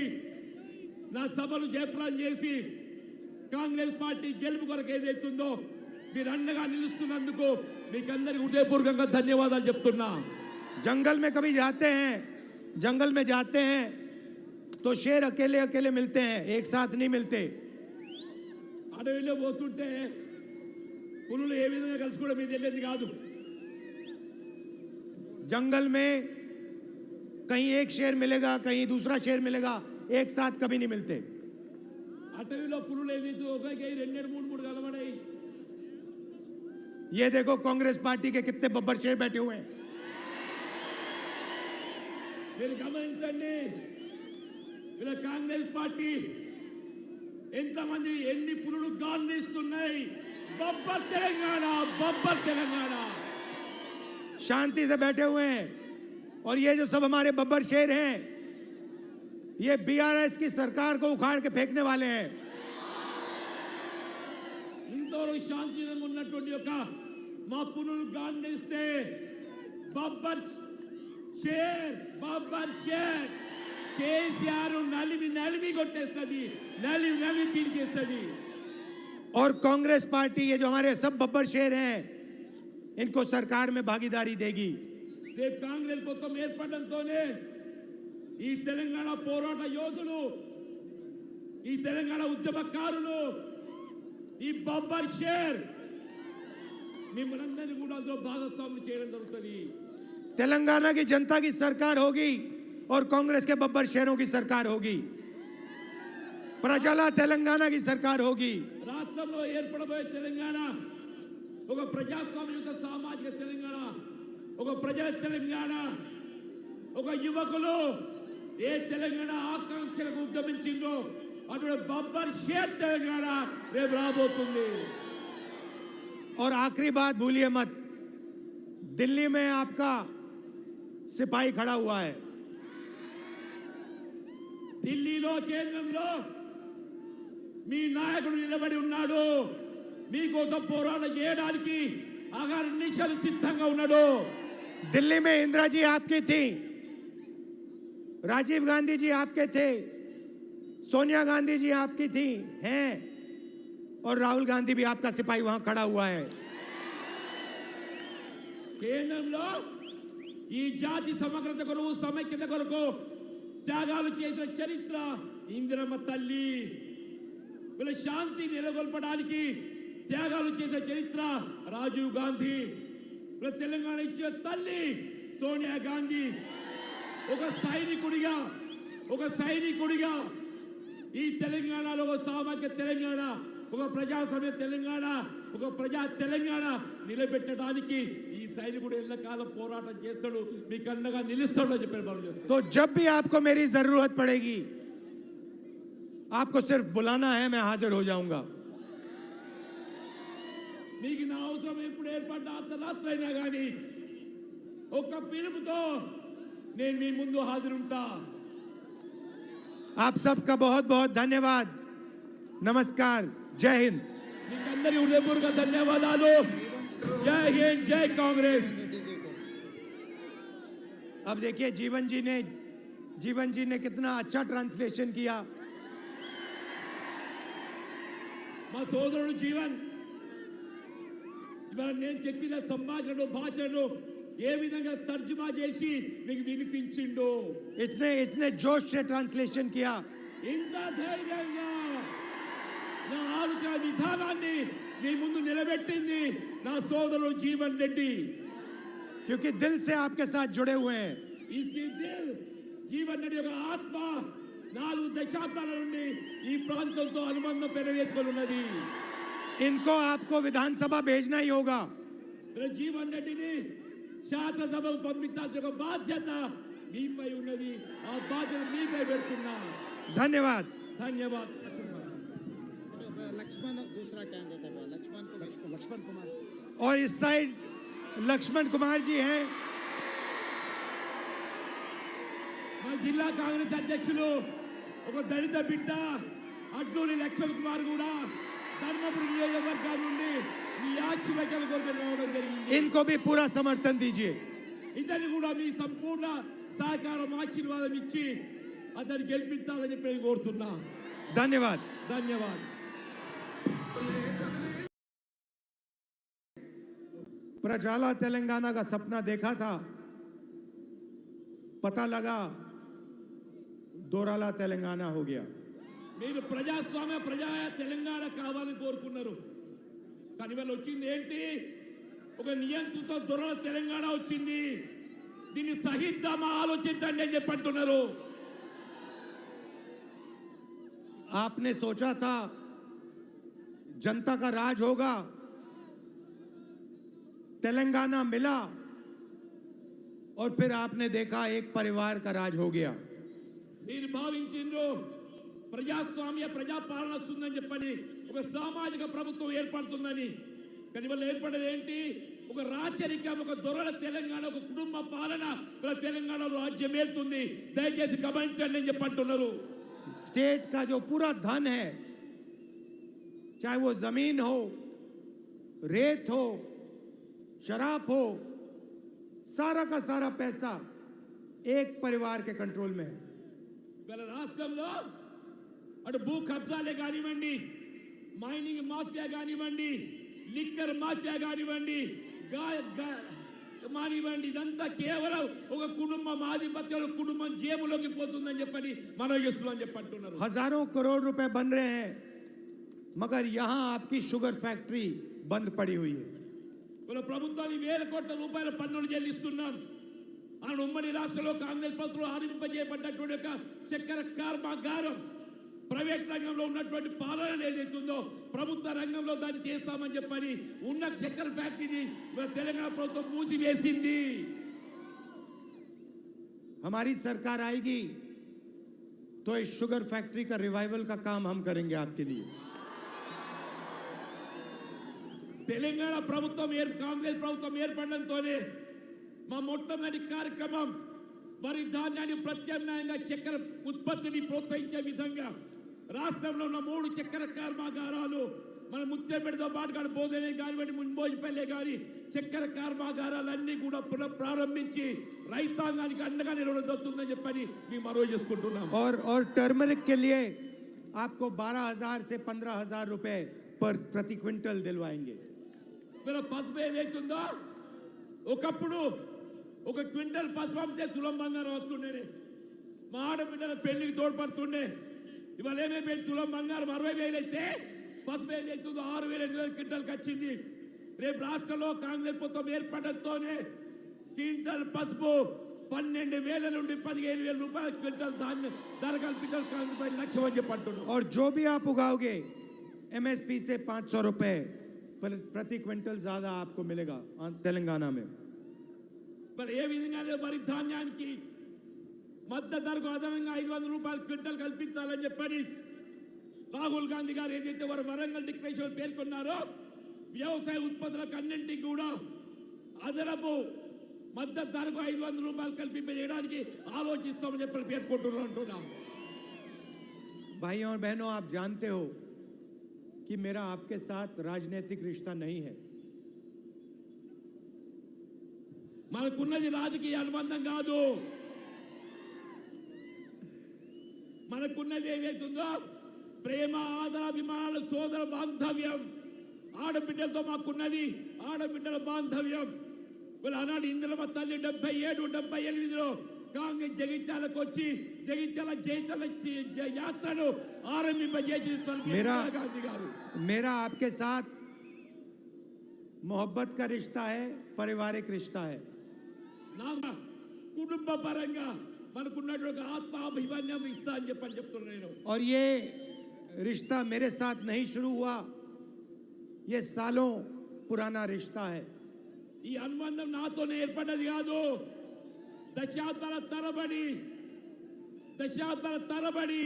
నా సభలు జయప్రదం చేసి కాంగ్రెస్ పార్టీ గెలుపు కొరకు ఏదైతుందో మీరు అండగా నిలుస్తున్నందుకు మీకందరికీ హృదయపూర్వకంగా ధన్యవాదాలు చెప్తున్నా. जंगल में कभी जाते हैं, जंगल में जाते हैं तो शेर अकेले अकेले मिलते हैं, एक साथ नहीं मिलते. అడవిలో పోతుంటే పులులు ఏ విధంగా కలుసుకోవడం మీకు తెలియదు కాదు. जंगल में कहीं एक शेर मिलेगा, कहीं दूसरा शेर मिलेगा, एक साथ कभी नहीं मिलते. అటవిలో పులులు ఏదైతే ఒకే రెండేడు మూడు కలబడాయి. ये देखो कांग्रेस पार्टी के कितने बब्बर शेर बैठे हुए हैं. మీరు గమనించండి, ఇలా కాంగ్రెస్ పార్టీ ఎంతమంది ఎన్ని పులులు గాలిస్తున్నాయి. బొబ్బర్ తెలంగాణ, బొబ్బర్ తెలంగాణ. शांति से बैठे हुए हैं. और ये जो सब हमारे बब्बर शेर हैं, ये बीआरएस की सरकार को उखाड़ के फेंकने वाले हैं. ఇంతవరకు శాంతిగా ఉన్నటువంటి యొక్క మా పులులు గాలిస్తే బొబ్బర్ షేర్, బొబ్బర్ షేర్ కేసీఆర్ నలిమి కొట్టేస్తుంది, నలిమి పీల్చేస్తుంది. और कांग्रेस पार्टी ये जो हमारे सब बब्बर शेर हैं, इनको सरकार में भागीदारी देगी. రేపు కాంగ్రెస్ ప్రభుత్వం ఏర్పడడంతోనే ఈ తెలంగాణ పోరాట యోధులు, ఈ తెలంగాణ ఉద్యమకారులు, ఈ బొబ్బర్ షేర్ మిమ్మల్ని కూడా అందులో భాగస్వాములు చేయడం జరుగుతుంది. तेलंगाना की जनता की सरकार होगी और कांग्रेस के बब्बर शेरों की सरकार होगी. प्रजला तेलंगाना की सरकार होगी. రాష్ట్రంలో ఏర్పడబోయే తెలంగాణ ఒక ప్రజాస్వామ్యయుత సామాజిక తెలంగాణ, ఒక ప్రజల తెలంగాణ, ఒక యువకులు ఏ తెలంగాణ ఆకాంక్షలకు ఉద్యమించిందో అటువంటి బొబ్బర్ షేర్ తెలంగాణ రేపు రాబోతుంది. और आखिरी बात भूलिए मत, दिल्ली में आपका सिपाही खड़ा हुआ है. ఢిల్లీలో కేంద్రంలో మీ నాయకుడు నిలబడి ఉన్నాడు. మీకోసం పోరాటం చేయడానికి అహర్నిశలు సిద్ధంగా ఉన్నాడు. दिल्ली में इंदिरा जी आपकी थी, राजीव गांधी जी आपके थे, सोनिया गांधी जी आपकी थी, हैं, और राहुल गांधी भी आपका सिपाही वहां खड़ा हुआ है. కేంద్రంలో ఈ జాతి సమగ్రత కొరకు, సమైక్యత కొరకు త్యాగాలు చేసిన చరిత్ర ఇందిరమ్మ తల్లి. వీళ్ళ శాంతి నెలకొల్పడానికి త్యాగాలు చేసిన చరిత్ర రాజీవ్ గాంధీ. వీళ్ళ తెలంగాణ ఇచ్చే తల్లి సోనియా గాంధీ. ఒక సైనికుడిగా ఈ తెలంగాణలో ఒక సామాజిక తెలంగాణ, ఒక ప్రజాస్వామ్య తెలంగాణ, ఒక ప్రజా తెలంగాణ నిలబెట్టడానికి ఈ సైనికుడు ఎల్లకాలం పోరాటం చేస్తాడు, మీకు అండగా నిలుస్తాడు అని చెప్పి మనం చేస్తాం. तो जब भी आपको मेरी जरूरत पड़ेगी, आपको सिर्फ बुलाना है, मैं हाजिर हो जाऊंगा. మీకు నా అవసరం ఎప్పుడు ఏర్పడ్డ అర్ధరాత్రి అయినా కానీ ఒక పిలుపుతో నేను మీ ముందు హాజరుంటా. आप सबका बहुत बहुत धन्यवाद. नमस्कार. जय हिंद. మీకందరికీ హృదయపూర్వక ధన్యవాదాలు. జై హింద్, జై కాంగ్రెస్. अब देखिए जीवन जी ने कितना अच्छा ट्रांसलेशन किया. మా సోదరుడు జీవన్ ఇవాళ నేను చెప్పిన సంభాషణ భాషను ఏ విధంగా తర్జుమా చేసి మీకు వినిపించిండు. इतने जोश से ट्रांसलेशन किया. ఇంత ధైర్యంగా నా ఆలోచన విధానాన్ని మీ ముందు నిలబెట్టింది నా సోదరుడు జీవన్ రెడ్డి. क्योंकि दिल से आपके साथ जुड़े हुए हैं. इसकी दिल జీవన్ రెడ్డి యొక్క ఆత్మ 4 దశాబ్దాల నుండి ఈ ప్రాంతంతో అనుబంధం పెనవేసుకొని ఉన్నది. इनको आपको विधानसभा भेजना ही होगा. జీవన్ రెడ్డిని శాసనసభకు పంపించాల్సిన ఒక బాధ్యత మీపై ఉన్నది. ఆ బాధ్యత మీపై పెడుతున్నా. धन्यवाद. ధన్యవాद. लक्ष्मण दूसरा कैंडिडेट है, लक्ष्मण कुमार. और इस साइड लक्ष्मण कुमार जी हैं. మా జిల్లా కాంగ్రెస్ అధ్యక్షులు ఒక దళిత బిడ్డ అడ్లూరి లక్ష్మణ్ కుమార్ కూడా ధర్మపురి నియోజకవర్గం నుండి మీ ఆశీర్వచన కొరకు రావడం జరిగింది. इनको भी पूरा समर्थन दीजिए. ఇతని కూడా మీ సంపూర్ణ సహకారం, ఆశీర్వాదం ఇచ్చి అతన్ని గెలిపించాలని చెప్పి నేను కోరుతున్నా. धन्यवाद। ధన్యవాదాలు. प्रजाला तेलंगाना का सपना देखा था, पता लगा दोराला तेलंगाना हो गया। మీరు ప్రజాస్వామ్య ప్రజా తెలంగాణ కావాలని కోరుకున్నారు, కానీ వాళ్ళు వచ్చింది ఏంటి? ఒక నియంత్రిత దొరల తెలంగాణ వచ్చింది. దీన్ని సహిద్దామా ఆలోచించండి అని చెప్పంటున్నారు. आपने सोचा था जनता का राज होगा, तेलंगाना मिला और फिर आपने देखा एक परिवार का राज हो गया। మీరు భావించిండ్రు ప్రజాస్వామ్య ప్రజాపాలన వస్తుందని చెప్పని, ఒక సామాజిక ప్రభుత్వం ఏర్పడుతుందని. కానీ వాళ్ళు ఏర్పడేది ఏంటి? ఒక రాచరికం, ఒక దొరల తెలంగాణ, ఒక కుటుంబ పాలన తెలంగాణలో రాజ్యం ఏలుతుంది. దయచేసి గమనించండి అని చెప్పంటున్నారు. स्टेट का जो पूरा धन है, चाहे वो जमीन हो, रेत हो, शराब हो, सारा का सारा पैसा एक परिवार के कंट्रोल में है। వీళ్ళ రాష్ట్రంలో అటు భూ కబ్జాలే కానివ్వండి, మైనింగ్ మాఫియా కానివ్వండి, లిక్కర్ మాఫియా కానివ్వండి, మానివ్వండి, ఇదంతా కేవలం ఒక కుటుంబం ఆధిపత్యంలో కుటుంబం జేబులోకి పోతుందని చెప్పని మనం చేస్తున్నాం చెప్పంటున్నారు. हजारों करोड़ रुपए बन रहे हैं, मगर यहां आपकी शुगर फैक्ट्री बंद पड़ी हुई है। వీళ్ళ ప్రభుత్వాన్ని వేల కోట్ల రూపాయల పన్నులు చెల్లిస్తున్నాం. ఆ ఉమ్మడి రాష్ట్రంలో కాంగ్రెస్ ప్రభుత్వం ఆరంభింపజేయబడ్డటువంటి ఒక చక్కెర కర్మాగారం ప్రైవేట్ రంగంలో ఉన్నటువంటి పాలన ఏదైతుందో ప్రభుత్వ రంగంలో దాన్ని చేస్తామని చెప్పని ఉన్న చక్కెర ఫ్యాక్టరీని తెలంగాణ ప్రభుత్వం మూసివేసింది. हमारी सरकार आएगी तो इस शुगर फैक्ट्री का रिवाइवल का काम हम करेंगे आपके लिए। తెలంగాణ ప్రభుత్వం కాంగ్రెస్ ప్రభుత్వం ఏర్పడడంతోనే మా మొట్టమొదటి కార్యక్రమం వరి ధాన్యాన్ని ప్రత్యామ్నాయంగా చక్కెర ఉత్పత్తిని ప్రోత్సహించే విధంగా రాష్ట్రంలో ఉన్న 3 చక్కెర కర్మాగారాలు మన ముత్యంపేటతో పాటు బోధనే కానివ్వండి, మున్బోజిపల్లె కానీ చక్కెర కర్మాగారాలన్నీ కూడా పునః ప్రారంభించి రైతాంగానికి అండగా నిలబడుతుందని చెప్పని మేము మనవి చేసుకుంటున్నాం. और टर्मरिक के लिए आपको 12,000 से 15,000 रुपए पर प्रति क्विंटल दिलवाएंगे। వీళ్ళ పసుపు ఏదైతుందో ఒకప్పుడు ఒక క్వింటల్ పసుపు అమ్మితే తులం బంగారం వస్తుండే, మా ఆడబిడ్డల పెళ్లికి తోడ్పడుతుండే. ఇవాళ ఏమైపోయింది? తులం బంగారం 60,000 అయితే పసుపు ఏదైతుందో 6,000 క్వింటల్కి వచ్చింది. రేపు రాష్ట్రంలో కాంగ్రెస్ ప్రభుత్వం ఏర్పడడంతోనే క్వింటల్ పసుపు 12,000 నుండి 15,000 రూపాయల క్వింటల్ ధాన్యం ధర కల్పించాలి కాంగ్రెస్ లక్ష్యం అని చెప్పి అంటున్నాం. और जो भी आप उगाओगे एमएसपी से 500 रुपए प्रति क्विंटल ज्यादा आपको मिलेगा तेलंगाना में। మరి ఏ విధంగా వరి ధాన్యానికి మద్దతు ధరకు అదనంగా 500 రూపాయల క్వింటల్ కల్పించాలని చెప్పని రాహుల్ గాంధీ గారు ఏదైతే వారు వరంగల్ డిక్లరేషన్ పేర్కొన్నారో వ్యవసాయ ఉత్పత్తులకు అన్నింటికి కూడా అదనపు మద్దతు ధరకు 500 రూపాయలు కల్పించడానికి ఆలోచిస్తామని చెప్పి పేర్కొంటున్నారు అంటున్నాం. भाइयों और बहनों, आप जानते हो कि मेरा आपके साथ राजनीतिक रिश्ता नहीं है। మనకున్నది రాజకీయ అనుబంధం కాదు. మనకున్నది ఏదైతుందో ప్రేమ, ఆదరాభిమానాల సోదర బాంధవ్యం. ఆడబిడ్డలతో మాకున్నది ఆడబిడ్డల బాంధవ్యం. వీళ్ళు ఆనాడు ఇందిరమ్మ తల్లి 77, 78లో కాంగ్రెస్ జగిత్యాలకు వచ్చి జగిత్యాల జైతల యాత్రను ఆరంభింపజేసి గాంధీ గారు. मेरा आपके साथ मोहब्बत का रिश्ता है, पारिवारिक रिश्ता है। నా కుటుంబ పరంగా మనకున్నటువంటి ఆత్మాభిమాన్యం ఇస్తా అని చెప్పని చెప్తున్నాను నేను. और ये रिश्ता मेरे साथ नहीं शुरू हुआ, ये सालों पुराना रिश्ता है। ఈ అనుబంధం నాతోనే ఏర్పడ్డది కాదు. దశాబ్దాల తరబడి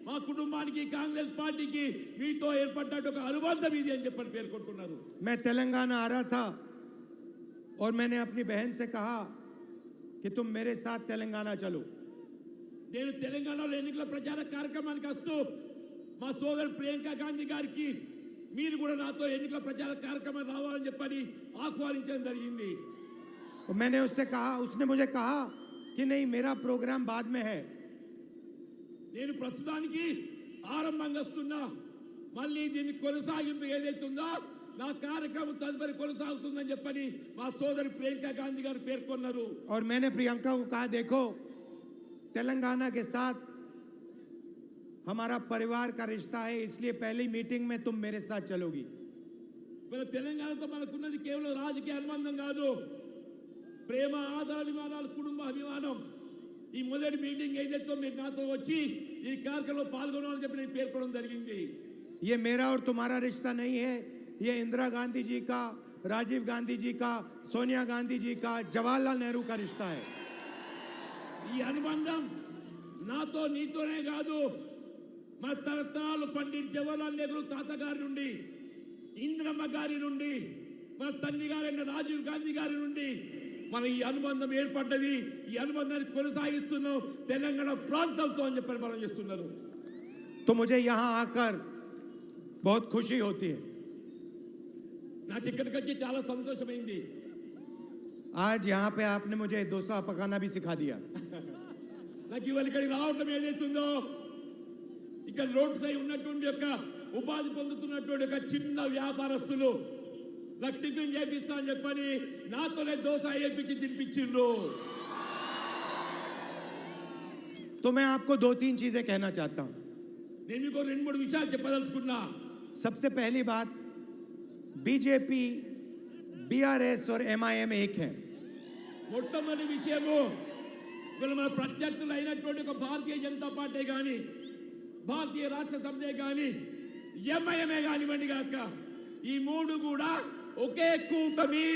మా కుటుంబానికి కాంగ్రెస్ పార్టీకి మీతో ఏర్పడ్డ ఒక అనుబంధం ఇది అని చెప్పని పేర్కొంటున్నారు. मैं तेलंगाना आ रहा था और मैंने अपनी बहन से कहा कि तुम मेरे साथ तेलंगाना चलो। నేను తెలంగాణలో ఎన్నికల ప్రచార కార్యక్రమానికి వస్తూ మా సోదరు ప్రియాంక గాంధీ గారికి మీరు కూడా నాతో ఎన్నికల ప్రచార కార్యక్రమం రావాలని చెప్పని ఆహ్వానించడం జరిగింది. मैंने उससे कहा, उसने मुझे कहा कि नहीं, मेरा प्रोग्राम बाद में है, నేను ప్రస్తుతానికి ఆరంభంగా వస్తున్నా. మళ్ళీ దీన్ని కొనసాగింపు ఏదైతుందో నా కార్యక్రమం తదుపరి కొనసాగుతుందని చెప్పని మా సోదరి ప్రియాంక గాంధీ గారు పేర్కొన్నారు. और मैंने प्रियंका को कहा, देखो तेलंगाना के साथ हमारा परिवार का रिश्ता है, इसलिए पहली मीटिंग में तुम मेरे साथ चलोगी. మన తెలంగాణతో మనకున్నది కేవలం రాజకీయ అనుబంధం కాదు, ప్రేమ, ఆదర అభిమానాలు, కుటుంబ అభిమానం. ఈ మొదటి మీటింగ్ ఏదైతే మీరు నాతో వచ్చి ఈ కార్యక్రమంలో పాల్గొనాలని చెప్పి నేను పేర్కొనడం జరిగింది. ये मेरा और तुम्हारा रिश्ता नहीं है, ये इंदिरा गांधी जी का, राजीव गांधी जी का, सोनिया गांधी जी का, जवाहरलाल नेहरू का रिश्ता है. ఈ అనుబంధం నాతో నీతోనే కాదు, మన తరతరాలు పండిట్ జవహర్లాల్ నెహ్రూ తాతగారి నుండి, ఇందిరమ్మ గారి నుండి, మన తండ్రి గారైన రాజీవ్ గాంధీ గారి నుండి మన ఈ అనుబంధం ఏర్పడ్డది. ఈ అనుబంధాన్ని కొనసాగిస్తున్నాం తెలంగాణ ప్రాంతంతో అని చెప్పి మనం చేస్తున్నారు. तो मुझे यहाँ आकर बहुत खुशी होती है. నాకు ఇక్కడికి వచ్చి చాలా సంతోషమైంది. आज यहाँ पे आपने मुझे डोसा पकाना भी सिखा दिया. నాకు ఇవాళ ఇక్కడికి రావటం ఏదైతుందో, ఇక్కడ రోడ్ సైడ్ ఉన్నటువంటి యొక్క ఉపాధి పొందుతున్నటువంటి ఒక చిన్న వ్యాపారస్తులు నాకు టిఫిన్ చేపిస్తా అని చెప్పని నాతోనే దోశ వేయించి తినిపించిండ్రు. तो मैं आपको 2-3 चीजें कहना चाहता हूँ. నేను మీకు 2-3 విషయాలు చెప్పదలుచుకున్నా. सबसे पहली बात, बीजेपी, बीआरएस और एमआईएम एक है. మొట్టమొదటి విషయము, ఇవాళ మన ప్రత్యర్థులు అయినటువంటి ఒక భారతీయ జనతా పార్టీ కానీ, భారతీయ రాష్ట్ర సమితి కానీ, ఎంఐఎంఏ కానివ్వండి కాక, ఈ మూడు కూడా ఒకే కూటమి.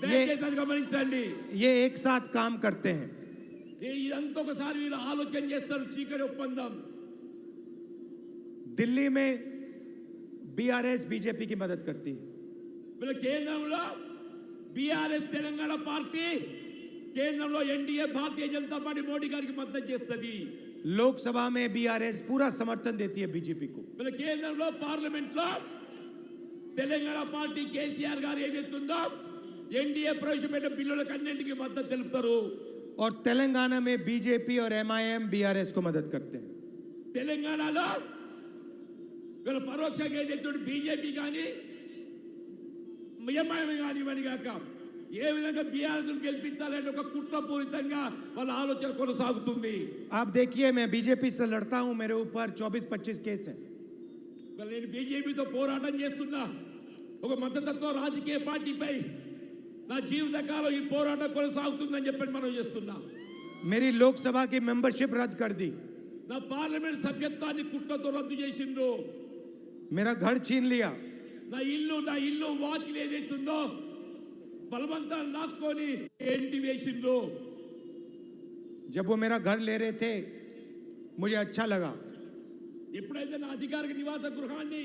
దయచేసి అది గమనించండి. ये एक साथ काम करते हैं. ఇదంతా ఒకసారి వీళ్ళు ఆలోచన చేస్తారు. చీకటి ఒప్పందం. दिल्ली में बीआरएस बीजेपी की मदद करती है. వీళ్ళ కేంద్రంలో బీఆర్ఎస్ తెలంగాణ పార్టీ, కేంద్రంలో ఎన్డీఏ భారతీయ జనతా పార్టీ మోడీ గారికి మద్దతు చేస్తుంది. लोकसभा में बीआरएस पूरा समर्थन देती है बीजेपी को. వీళ్ళ కేంద్రంలో పార్లమెంట్ లో తెలంగాణ పార్టీ కేసీఆర్ గారు ఏదైతుందో ఎన్డీఏ ప్రవేశపెట్టిన బిల్లులకు అన్నింటికి మద్దతు తెలుపుతారు. और तेलंगाना में बीजेपी और एमआईएम बीआरएस को मदद करते हैं. తెలంగాణలో వీళ్ళ పరోక్షంగా ఏదైతే బీజేపీ కానీ ఎంఐఎం కానివ్వండి కాక ఏ విధంగా బీఆర్ఎస్ గెలిపించాలంటే ఒక కుట్రపూరితంగా వాళ్ళ ఆలోచన కొనసాగుతుంది. आप देखिए, मैं बीजेपी से लड़ता हूं, मेरे ऊपर 24-25 केस हैं. నేను బీజేపీతో పోరాటం చేస్తున్నా. ఒక మద్దతత్వ రాజకీయ పార్టీపై నా జీవితకాలం ఈ పోరాటం కొనసాగుతుందని చెప్పి మనం చేస్తున్నా. मेरी लोकसभा की मेंबरशिप रद्द कर दी, నా పార్లమెంట్ సభ్యత్వాన్ని కుట్రతో రద్దు చేసిండ్రు. मेरा घर छीन लिया. నా ఇల్లు వాకిలు ఏదైతుందో బలవంతాన్ని లాక్కొని ఏంటి వేసిండ్రు. जब वो मेरा घर ले रहे थे, मुझे अच्छा लगा. ఎప్పుడైతే నా అధికారిక నివాస గృహాన్ని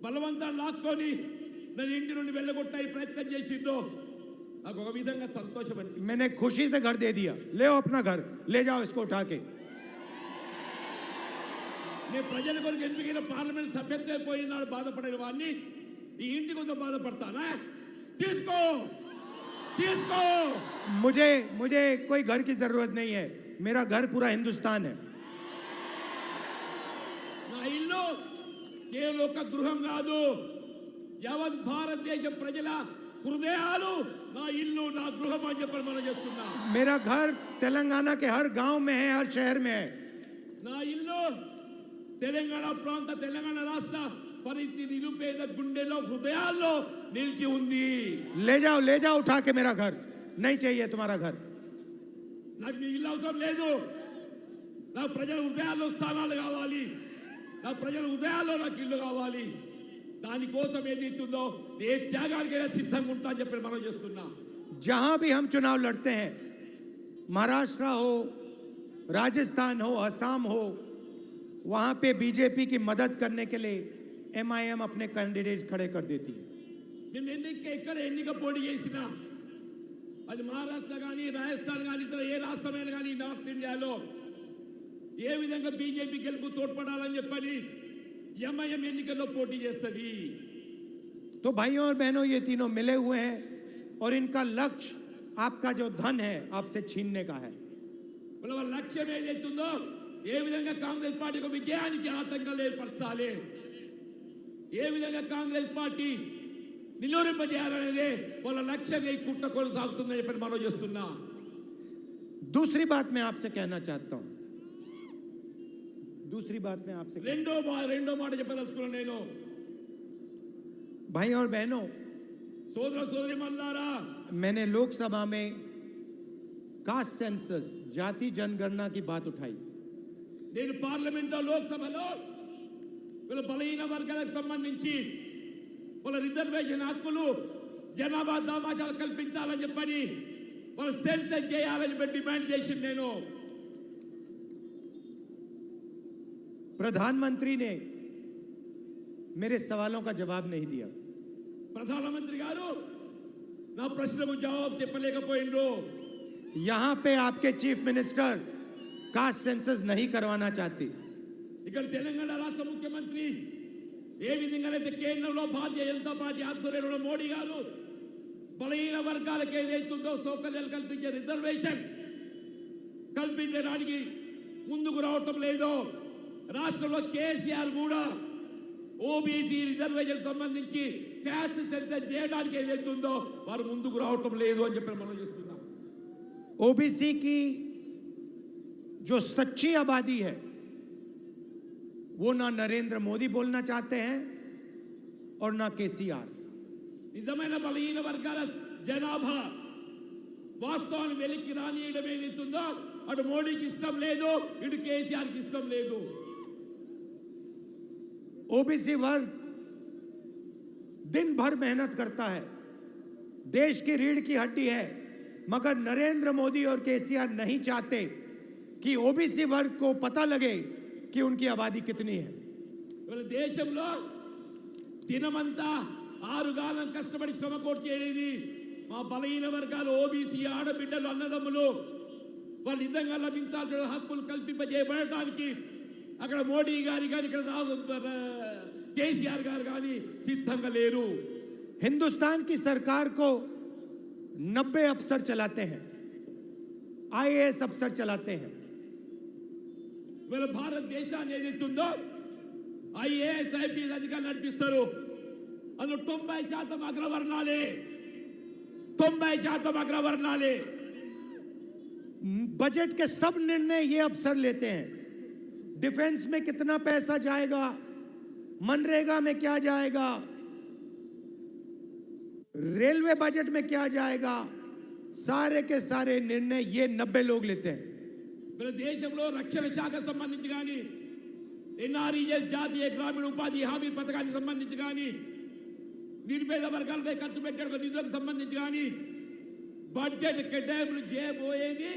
బలవంతాన్ని లాక్కొని నన్ను ఇంటి నుండి వెళ్ళగొట్టాయి ప్రయత్నం చేసిండ్రు, నాకు ఒక విధంగా సంతోషం అనిపించింది. मैंने खुशी से घर दे दिया. ले आओ अपना घर, ले जाओ इसको उठा के. నేను ప్రజల కొరకు ఎన్నికైన పార్లమెంట్ సభ్యత్వం పోయినాడు బాధపడిన వాడిని ఈ ఇంటి కొంత బాధపడతానా? తీసుకో తీసుకో. मुझे कोई घर की जरूरत नहीं है. मेरा घर पूरा हिंदुस्तान है. నా ఇల్లు కేవలం ఒక గృహం కాదు, యావత్ భారతదేశ ప్రజల హృదయాలు నా ఇల్లు, నా గృహం అని చెప్పి మనం చెప్తున్నా. मेरा घर तेलंगाना के हर गांव में है, हर शहर में है. నా ఇల్లు తెలంగాణ ప్రాంత, తెలంగాణ రాష్ట్ర పరిస్థితి నిరుపేద గుండెలో హృదయాల్లో నిలిచి ఉంది. ले जाओ उठा के मेरा घर. नहीं चाहिए तुम्हारा घर. నాకు నీ ఇల్లు అవసరం లేదు. నా ప్రజల హృదయాల్లో స్థానాలు కావాలి, నా ప్రజల హృదయాల్లో నాకు ఇల్లు కావాలి. దానికోసం ఏదైతుందో ఏ త్యాగానికైనా సిద్ధంగా ఉంటా అని చెప్పి మనం చేస్తున్నా. जहां भी हम चुनाव लड़ते हैं, महाराष्ट्र हो, राजस्थान हो, असम हो, वहां पे बीजेपी की मदद करने के लिए एमआईएम अपने कैंडिडेट खड़े कर देती है. మేము ఎక్కడ ఎన్నిక పోటీ చేసినా, అది మహారాష్ట్ర కానీ, రాజస్థాన్ కానీ, ఇతర ఏ రాష్ట్రమైన కానీ నార్త్ ఇండియాలో ఏ విధంగా బీజేపీ గెలుపు తోడ్పడాలని చెప్పని ఎంఐఎం ఎన్నికల్లో పోటీ చేస్తుంది. तो भाइयों और बहनों, ये तीनों मिले हुए हैं और इनका लक्ष्य आपका जो धन है आपसे छीनने का है. వాళ్ళ లక్ష్యం ఏదైతుందో ఏ విధంగా కాంగ్రెస్ పార్టీకి విజయానికి ఆటంకాలు ఏర్పరచాలి, ఏ విధంగా కాంగ్రెస్ పార్టీ నిలువరింపజేయాలనేదే వాళ్ళ లక్ష్యంగా ఈ కుట్ర కొనసాగుతుందని చెప్పి మనం చేస్తున్నా. दूसरी बात मैं आपसे कहना चाहता हूं, दूसरी बात मैं आपसे రెండో మాట చెప్పదలుచుకున్నాను నేను. भाई और बहनों, సోదర సోదరీమణులారా, मैंने लोकसभा में कास्ट सेंसस जाति जनगणना की बात उठाई. నేను పార్లమెంట్లో లోక్సభలో వీళ్ళ బలహీన వర్గాలకు సంబంధించి వాళ్ళ రిజర్వేషన్ హక్కులు జనాభా దామాషాలు కల్పించాలని చెప్పని వాళ్ళ సెన్సస్ చేయాలని చెప్పి డిమాండ్ చేసింది నేను. प्रधानमंत्री ने मेरे सवालों का जवाब नहीं दिया. ప్రధానమంత్రి గారు నా ప్రశ్నకు జవాబు చెప్పలేకపోయిండ్రు. यहां पे आपके चीफ मिनिस्टर कास्ट सेंसस नहीं करवाना चाहती. ఇక్కడ తెలంగాణ రాష్ట్ర ముఖ్యమంత్రి ఏ విధంగానైతే కేంద్రంలో భారతీయ జనతా పార్టీ ఆధ్వర్యంలో మోడీ గారు బలహీన వర్గాలకు ఏదైతుందో సౌకర్యాలు కల్పించే రిజర్వేషన్ కల్పించడానికి ముందుకు రావటం లేదో, రాష్ట్రంలో కేసీఆర్ కూడా ఓబీసీ రిజర్వేషన్ సంబంధించి క్యాస్ట్ సెన్సస్ చేయడానికి ఏదైతుందో వారు ముందుకు రావటం లేదు అని చెప్పి మనం చేస్తున్నాం. ओबीसी की जो सच्ची आबादी है वो ना नरेंद्र मोदी बोलना चाहते हैं और ना केसीआर. నిజమైన బలహీన వర్గాల జనాభా వాస్తవాన్ని వెలికి రానియడం ఏదైతుందో అటు మోడీకి ఇష్టం లేదు, ఇటు కేసీఆర్కి ఇష్టం లేదు. ओबीसी वर्ग दिन भर मेहनत करता है, देश की रीढ़ की हड्डी है, मगर नरेंद्र मोदी और केसीआर नहीं चाहते कि ओबीसी वर्ग को पता लगे कि उनकी आबादी कितनी है. ఇవాళ దేశంలో దినమంతా 6 గాలం కష్టపడి శ్రమ కోర్చేది మా బలహీన వర్గాలు ఓబీసీ ఆడబిడ్డలు అన్నదమ్ములు వాళ్ళు నిజంగా లభించాల్సిన హక్కులు కల్పింపజేయబడటానికి అక్కడ మోడీ గారి కానీ ఇక్కడ కేసీఆర్ గారు కానీ సిద్ధంగా లేరు. हिंदुस्तान की सरकार को 90 अफसर चलाते हैं, आईएएस अफसर चलाते हैं. వీళ్ళ భారతదేశాన్ని ఏదైతుందో ఐఏఎస్ ఐపీఎస్ అధికారులు నడిపిస్తారు. అందులో 90% అగ్రవర్ణాలే, 90% అగ్రవర్ణాలే. बजट के सब निर्णय ये अफसर लेते हैं. डिफेंस में कितना पैसा जाएगा, मनरेगा में क्या जाएगा, रेलवे बजट में क्या जाएगा, सारे के सारे निर्णय ये 90 लोग लेते हैं. మన దేశంలో రక్షణ శాఖకు సంబంధించి కానీ ఎన్ఆర్ఈఎస్ జాతీయ గ్రామీణ ఉపాధి హామీ పథకానికి సంబంధించి కానీ నిరుపేద వర్గాలపై ఖర్చు పెట్టే నిధులకు సంబంధించి కానీ బడ్జెట్ కేటాయింపులు చేయబోయేది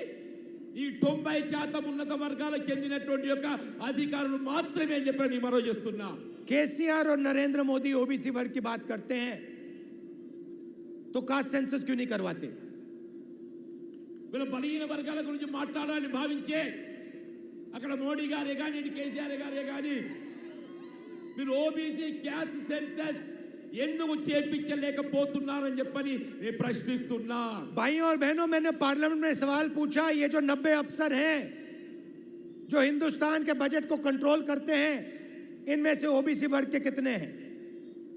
ఈ 90% ఉన్నత వర్గాలకు చెందినటువంటి యొక్క అధికారులు మాత్రమే అని చెప్పి నేను మనవి చేస్తున్నా. केसीआर और नरेंद्र मोदी ओबीसी वर्ग की बात करते हैं तो कास्ट सेंसस क्यों नहीं करवाते? వీళ్ళ బలహీన వర్గాల గురించి మాట్లాడాలని భావించే అక్కడ మోడీ గారే కానీ ఇటు కేసీఆర్ గారే కానీ మీరు ఓబీసీ క్యాస్ట్ సెన్సస్ ఎందుకు చేపించలేకపోతున్నారని చెప్పని నేను ప్రశ్నిస్తున్నా. भाइयों और बहनों, मैंने पार्लियामेंट में सवाल पूछा, ये जो 90 अफसर हैं जो हिंदुस्तान के बजट को कंट्रोल करते हैं, इनमें से ओबीसी वर्ग के कितने हैं?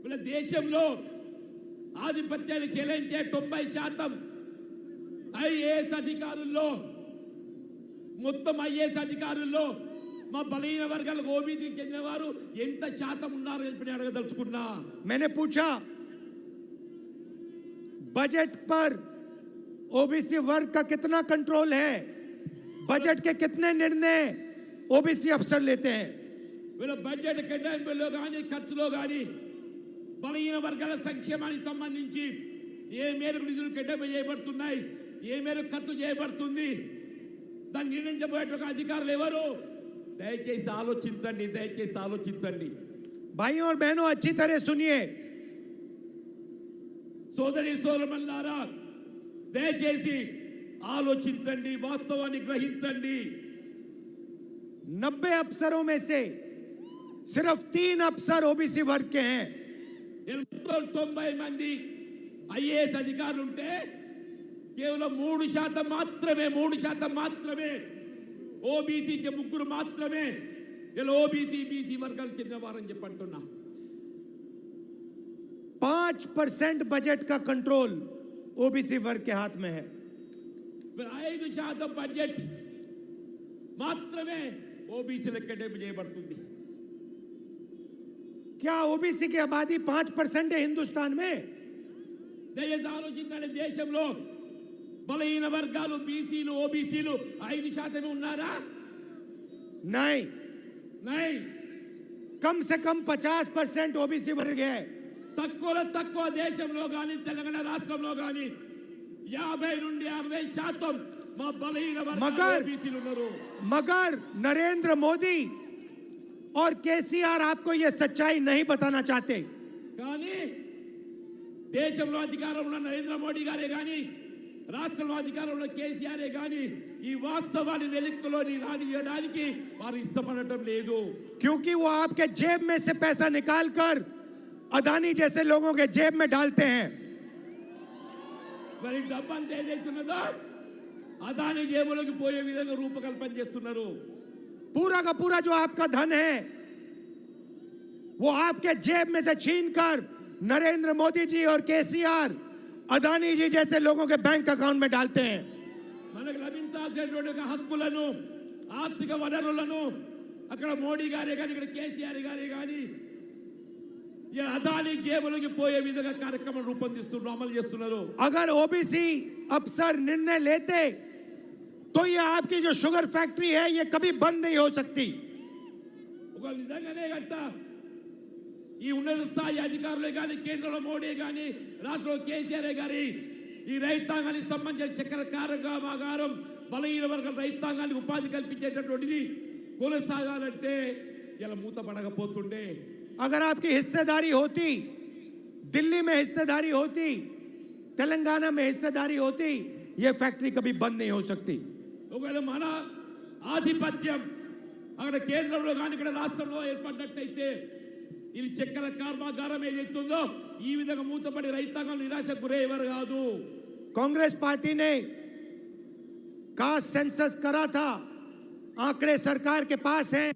వీళ్ళ దేశంలో ఆధిపత్యాన్ని చెలాయించే 90% ఐఏఎస్ అధికారుల్లో, మొత్తం ఐఏఎస్ అధికారుల్లో మా బలహీన వర్గాలకు ఓబీసీకి చెందిన వారు ఎంత శాతం ఉన్నారో చెప్పి అడగదలుచుకున్నా. मैंने पूछा बजट पर ओबीसी वर्ग का कितना कंट्रोल है, बजट के कितने निर्णय ओबीसी अफसर लेते हैं? వీళ్ళ బడ్జెట్ కేటాయింపుల్లో కానీ ఖర్చులో కానీ బలహీన వర్గాల సంక్షేమానికి సంబంధించి ఏ మేరకు నిధులు కేటాయింపు చేయబడుతున్నాయి, ఏ మేరకు ఖర్చు చేయబడుతుంది, దాన్ని నిర్ణయించబోయే అధికారులు ఎవరు? దయచేసి ఆలోచించండి, దయచేసి ఆలోచించండి. भाइयों और बहनों, अच्छी तरह सुनिए. సోదరి సోదరులారా, దయచేసి ఆలోచించండి, వాస్తవాన్ని గ్రహించండి. 90 अफसरों में से सिर्फ 3 अफसर ओबीसी वर्ग के हैं. 90 మంది ఐఏఎస్ అధికారులు ఉంటే కేవలం 3% మాత్రమే ఓబీసీ ముగ్గురు మాత్రమే ఇలా ఓబీసీ బీసీ వర్గాలకు చెందిన వారని చెప్పి అంటున్నా. 5% बजट का कंट्रोल ओबीसी वर्ग के हाथ में है. 5% బడ్జెట్ మాత్రమే ఓబీసీలకు కేటాయింపు చేయబడుతుంది. क्या ओबीसी की आबादी 5% है हिंदुस्तान में? దయచేసి ఆలోచించండి. దేశంలో బలహీన వర్గాలు బీసీలు ఓబీసీలు 5% ఉన్నారా? नहीं. नहीं. कम से कम 50% ओबीसी वर्ग है. తక్కువలో తక్కువ దేశంలో కానీ తెలంగాణ రాష్ట్రంలో కానీ 50 నుండి 60% మా బలహీన వర్గాలు ఓబీసీలు ఉన్నారు. मगर नरेंद्र मोदी और केसीआर आपको यह सच्चाई नहीं बताना चाहते. కానీ దేశంలో అధికారంలో ఉన్న నరేంద్ర మోడీ గారే కానీ రాష్ట్రంలో అధికారంలో కేసీఆర్ కానీ ఈ వాస్తవాన్ని వెలుగులోని రానియడానికి వారు ఇష్టపడటం లేదు. क्योंकि वो आपके जेब में से पैसा निकालकर अदानी जैसे लोगों के जेब में डालते हैं. మరి డబ్బంతా ఏదైతున్నదో అదాని జేబులోకి పోయే విధంగా రూపకల్పన చేస్తున్నారు. पूरा का पूरा जो आपका धन है वो आपके जेब में से छीनकर नरेंद्र मोदी जी और केसीआर अदानी जी जैसे लोगों के बैंक अकाउंट में डालते हैं. మనకు లభించాల్సినటువంటి హక్కులను ఆర్థిక వనరులను అక్కడ మోడీ గారే కానీ ఇక్కడ కేసీఆర్ గారే కానీ ఈ అదాని జేబులోకి పోయే విధంగా కార్యక్రమం రూపొందిస్తున్నారు, అమలు చేస్తున్నారు. अगर ओबीसी अफसर निर्णय लेते तो ये आपकी जो शुगर फैक्ट्री है ये कभी बंद नहीं हो सकती. ఒక నిజంగానే గట్ట ఈ ఉన్నత స్థాయి అధికారులే కానీ కేంద్రంలో మోడీ కానీ రాష్ట్రంలో కేసీఆర్ గారి ఈ రైతాంగానికి సంబంధించిన చక్కెర కారకాగారం బలహీన వర్గాల రైతాంగానికి ఉపాధి కల్పించేటటువంటిది కొనసాగాలంటే ఇలా మూతపడకపోతుండే. अगर आपकी हिस्सेदारी होती, दिल्ली में हिस्सेदारी होती, तेलंगाना में हिस्सेदारी होती, ये फैक्ट्री कभी बंद नहीं हो सकती. ఒకవేళ మన ఆధిపత్యం అక్కడ కేంద్రంలో కానీ ఇక్కడ రాష్ట్రంలో ఏర్పడ్డట్టయితే ఇది చక్కెర కర్మాగారం ఏదైతుందో ఈ విధంగా మూతపడి రైతాంగం నిరాశకు గురయ్యేవారు కాదు. कांग्रेस पार्टी ने कास्ट सेंसस करा था, आंकड़े सरकार के पास हैं.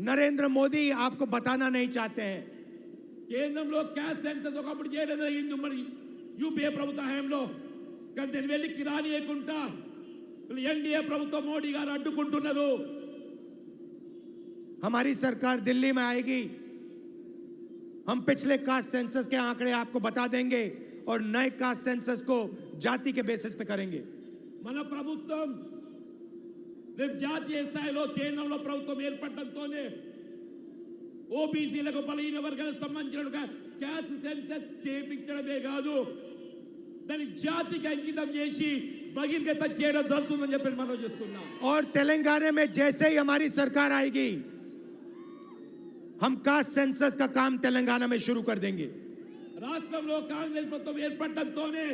नरेंद्र मोदी आपको बताना नहीं चाहते हैं. కేంద్రంలో క్యాస్ట్ సెన్సస్ ఒకప్పుడు చేయడం జరిగింది మరి యూపీఏ ప్రభుత్వ హయాంలో. కానీ దీన్ని వెళ్ళి రానియకుండా ఎన్డీఏ ప్రభుత్వం మోడీ గారు అడ్డుకుంటున్నారు. हमारी सरकार दिल्ली में आएगी, हम पिछले कास्ट सेंसस के आंकड़े आपको बता देंगे और नए कास्ट सेंसस को जाति के बेसिस पे करेंगे. మన ప్రభుత్వం రేపు జాతీయ స్థాయిలో కేంద్రంలో ప్రభుత్వం ఏర్పడటంతోనే ఓబీసీలకు బలహీన వర్గాలకు సంబంధించిన క్యాస్ట్ సెన్సస్ చేయించడమే కాదు దాని జాతికి అంకితం చేసి బహిర్గతం చేయడం జరుగుతుందని చెప్పి మనం చేస్తున్నాం. और तेलंगाना में जैसे ही हमारी सरकार आएगी हम कास्ट सेंसस का काम तेलंगाना में शुरू कर देंगे. రాష్ట్రంలో కాంగ్రెస్ ప్రభుత్వం ఏర్పడటంతోనే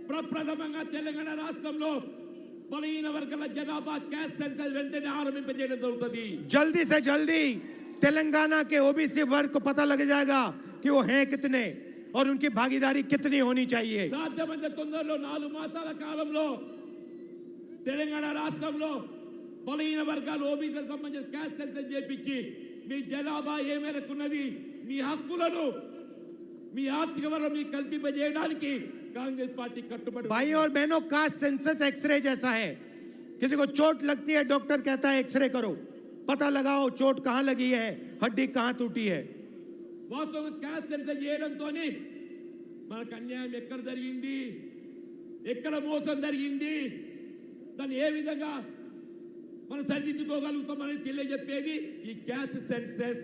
ప్రప్రథమంగా తెలంగాణ రాష్ట్రంలో బలహీన వర్గాల జనాభా క్యాస్ట్ సెన్సస్ వెంటనే ఆరంభింపజేయడం జరుగుతుంది. जल्दी से जल्दी तेलंगाना के ओबीसी वर्ग को पता लग जाएगा कि वो हैं कितने और उनकी भागीदारी कितनी होनी चाहिए. సాధ్యమైనంత తొందరలో 4 మాసాల కాలంలో తెలంగాణ రాష్ట్రంలో బలహీన వర్గాలు ఓబీసీలకు సంబంధించిన క్యాస్ట్ సెన్సస్ చేపించి మీ జనాభా ఏ మేరకు ఉన్నది, మీ హక్కులను మీ ఆర్థిక వనరులు మీకు కల్పింపజేయడానికి कांग्रेस पार्टी कट्टुबड़. भाई और बहनों, कास्ट सेंसस एक्सरे जैसा है. किसी को चोट लगती है, डॉक्टर कहता है एक्सरे करो, पता लगाओ चोट कहां लगी है, हड्डी कहां टूटी है. వాస్తవంగా క్యాస్ట్ సెన్సస్ చేయడంతోని మనకు అన్యాయం ఎక్కడ జరిగింది, ఎక్కడ మోసం జరిగింది, దాన్ని ఏ విధంగా మనం సరిదిద్దుకోగలుగుతామని తెలియజెప్పేది ఈ క్యాస్ట్ సెన్సస్.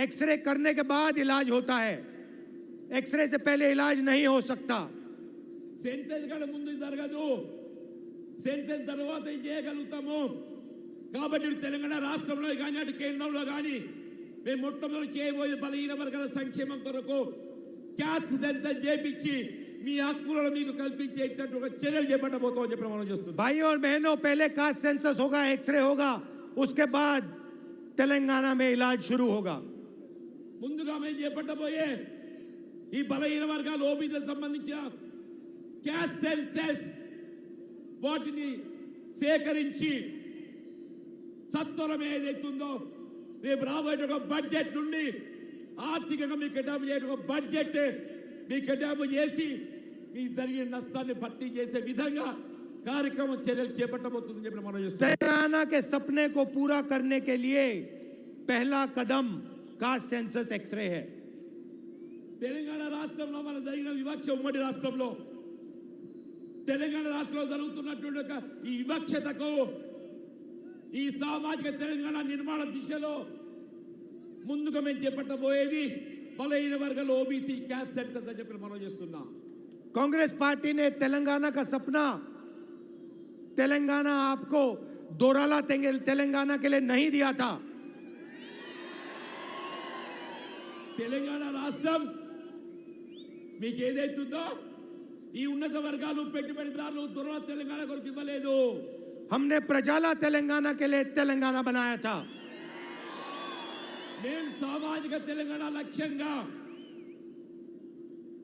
एक्सरे करने के बाद इलाज होता है, एक्सरे से पहले इलाज नहीं हो सकता. సెన్సస్ కంటే ముందు జరగదు, సెన్సస్ తర్వాత చేయగలుగుతాము. కాబట్టి తెలంగాణ రాష్ట్రంలో కానీ అటు కేంద్రంలో కానీ మేము మొట్టమొదటి చేయబోయే బలహీన వర్గాల సంక్షేమం కొరకు క్యాస్ట్ సెన్సస్ చేపించి మీ హక్కులను మీకు కల్పించేటట్టు ఒక చర్యలు చేపట్టబోతామని చెప్పి మనం చేస్తున్నాం. भाई और बहनों, पहले कास्ट सेंसस होगा, एक्सरे होगा, उसके बाद तेलंगाना में इलाज शुरू होगा. ముందుగా మేము చేపట్టబోయే ఈ బలహీన వర్గాలు ఓబీసీలకు సంబంధించిన క్యాస్ట్ సెన్సస్ వాటిని సేకరించి సత్వరం ఏదైతుందో రేపు రాబోయే ఒక బడ్జెట్ నుండి ఆర్థికంగా మీ కేటాయింపు చేసే ఒక బడ్జెట్ మీ కేటాయింపు చేసి మీ జరిగిన నష్టాన్ని భర్తీ చేసే విధంగా కార్యక్రమం చర్యలు చేపట్టబోతుందని చెప్పి మనం చేస్తున్నాం. तेलंगाना के सपने को पूरा करने के लिए पहला कदम कास्ट सेंसस एक्सरे है। తెలంగాణ రాష్ట్రంలో మన జరిగిన వివక్ష ఉమ్మడి రాష్ట్రంలో తెలంగాణ రాష్ట్రంలో జరుగుతున్నటువంటి ఒక ఈ వివక్షతకు ఈ సామాజిక తెలంగాణ నిర్మాణ దిశలో ముందుగా మేము చేపట్టబోయేది బలహీన వర్గాల ఓబీసీ క్యాస్ట్ సెంటర్స్ అని చెప్పి మనం చేస్తున్నాం. कांग्रेस पार्टी ने तेलंगाना का सपना तेलंगाना आपको दोराला तेलंगाना के लिए नहीं दिया था। తెలంగాణ రాష్ట్రం మీకు ఏదైతుందో ఈ ఉన్నత వర్గాలు పెట్టుబడిదారులు దొరల తెలంగాణ కొరకు ఇవ్వలేదు. हमने प्रजाला तेलंगाना के लिए तेलंगाना बनाया था। మేము సామాజిక తెలంగాణ లక్ష్యంగా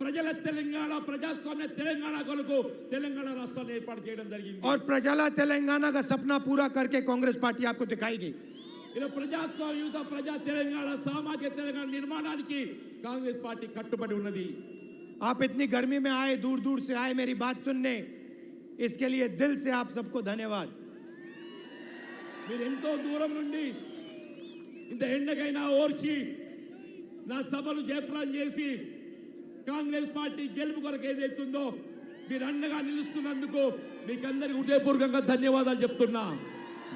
ప్రజల తెలంగాణ ప్రజాస్వామ్య తెలంగాణ కొరకు తెలంగాణ రాష్ట్రాన్ని ఏర్పాటు చేయడం జరిగింది. और प्रजाला तेलंगाना का सपना पूरा करके कांग्रेस पार्टी आपको दिखाएगी। ఇలా ప్రజాస్వామ్యుత ప్రజా తెలంగాణ సామాజిక తెలంగాణ నిర్మాణానికి కాంగ్రెస్ పార్టీ కట్టుబడి ఉన్నది. आप इतनी गर्मी में आए, दूर दूर से आए मेरी बात सुनने, इसके लिए दिल से आप सबको धन्यवाद। మీరు ఎంతో దూరం నుండి ఇంత ఎండకైనా ఓర్చి నా సభలు జయప్రదం చేసి కాంగ్రెస్ పార్టీ గెలుపు కొరకు ఏదైతుందో మీరు అండగా నిలుస్తున్నందుకు మీకందరికీ హృదయపూర్వకంగా ధన్యవాదాలు చెప్తున్నా.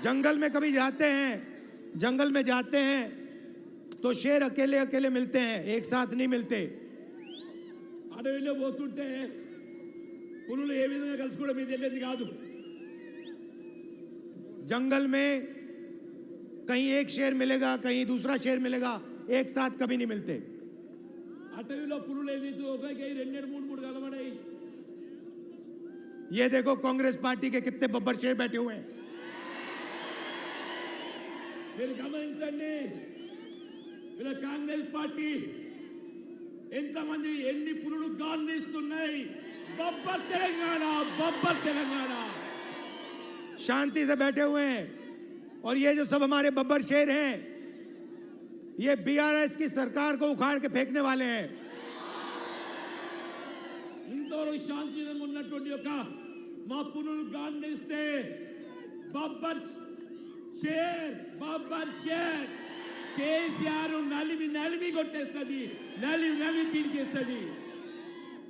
जंगल में कभी जाते हैं, जंगल में जाते हैं तो शेर अकेले अकेले मिलते हैं, एक साथ नहीं मिलते। అడవిలో పోతుంటే పులులు ఏ విధంగా కలుసుకోవడం మీకు తెలియదు కాదు. जंगल में कहीं एक शेर मिलेगा, कहीं दूसरा शेर मिलेगा, एक साथ कभी नहीं मिलते। అటవిలో పులులు ఏదైతే ఒకే రెండు మూడు మూడు కలబడాయి. ये देखो कांग्रेस पार्टी के कितने बब्बर शेर बैठे हुए हैं। మీరు గమనించండి, ఇలా కాంగ్రెస్ పార్టీ ఎంతమంది ఎన్ని పులులు గాలిస్తున్నాయి. బొబ్బర్ తెలంగాణ, బొబ్బర్ తెలంగాణ. शांति से बैठे हुए हैं और ये जो सब हमारे बब्बर शेर हैं, ये बीआरएस की सरकार को उखाड़ के फेंकने वाले हैं। ఇంతవరకు శాంతిగా ఉన్నటువంటి ఒక మా పులులు గాలిస్తే బొబ్బర్ షేర్, బొబ్బర్ షేర్ కేసీఆర్ నలిమి నలిమి కొట్టేస్తుంది, నలిమి నలిమి పీల్చేస్తుంది.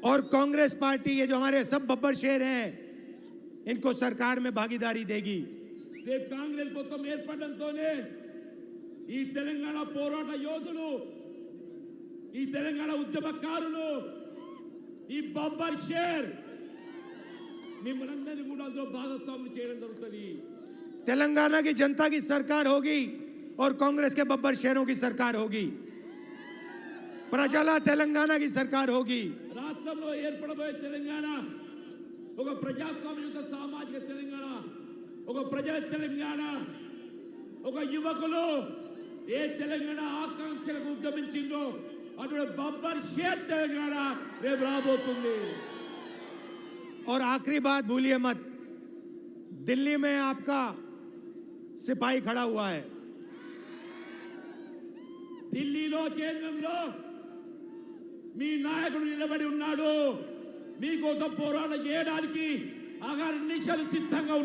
और कांग्रेस पार्टी ये जो हमारे सब बब्बर शेर हैं, इनको सरकार में भागीदारी देगी। రేపు కాంగ్రెస్ ప్రభుత్వం ఏర్పడడంతోనే ఈ తెలంగాణ పోరాట యోధులు, ఈ తెలంగాణ ఉద్యమకారులు, ఈ బొబ్బర్ షేర్ మిమ్మల్ని కూడా అందులో భాగస్వాములు చేయడం జరుగుతుంది. तेलंगाना की जनता की सरकार होगी और कांग्रेस के बब्बर शेरों की सरकार होगी। प्रजाला तेलंगाना की सरकार होगी। రాష్ట్రంలో ఏర్పడబోయే తెలంగాణ ఒక ప్రజాస్వామ్యయుత సామాజిక తెలంగాణ, ఒక ప్రజల తెలంగాణ, ఒక యువకులు ఏ తెలంగాణ ఆకాంక్షలకు ఉద్యమించిందో అటువంటి బొబ్బర్ షేర్ తెలంగాణ రేపు రాబోతుంది. और आखिरी बात भूलिए मत, दिल्ली में आपका सिपाही खड़ा हुआ है। ఢిల్లీలో కేంద్రంలో మీ నాయకుడు నిలబడి ఉన్నాడు. మీకోసం పోరాటం చేయడానికి అగారు నిమిషాలు సిద్ధంగా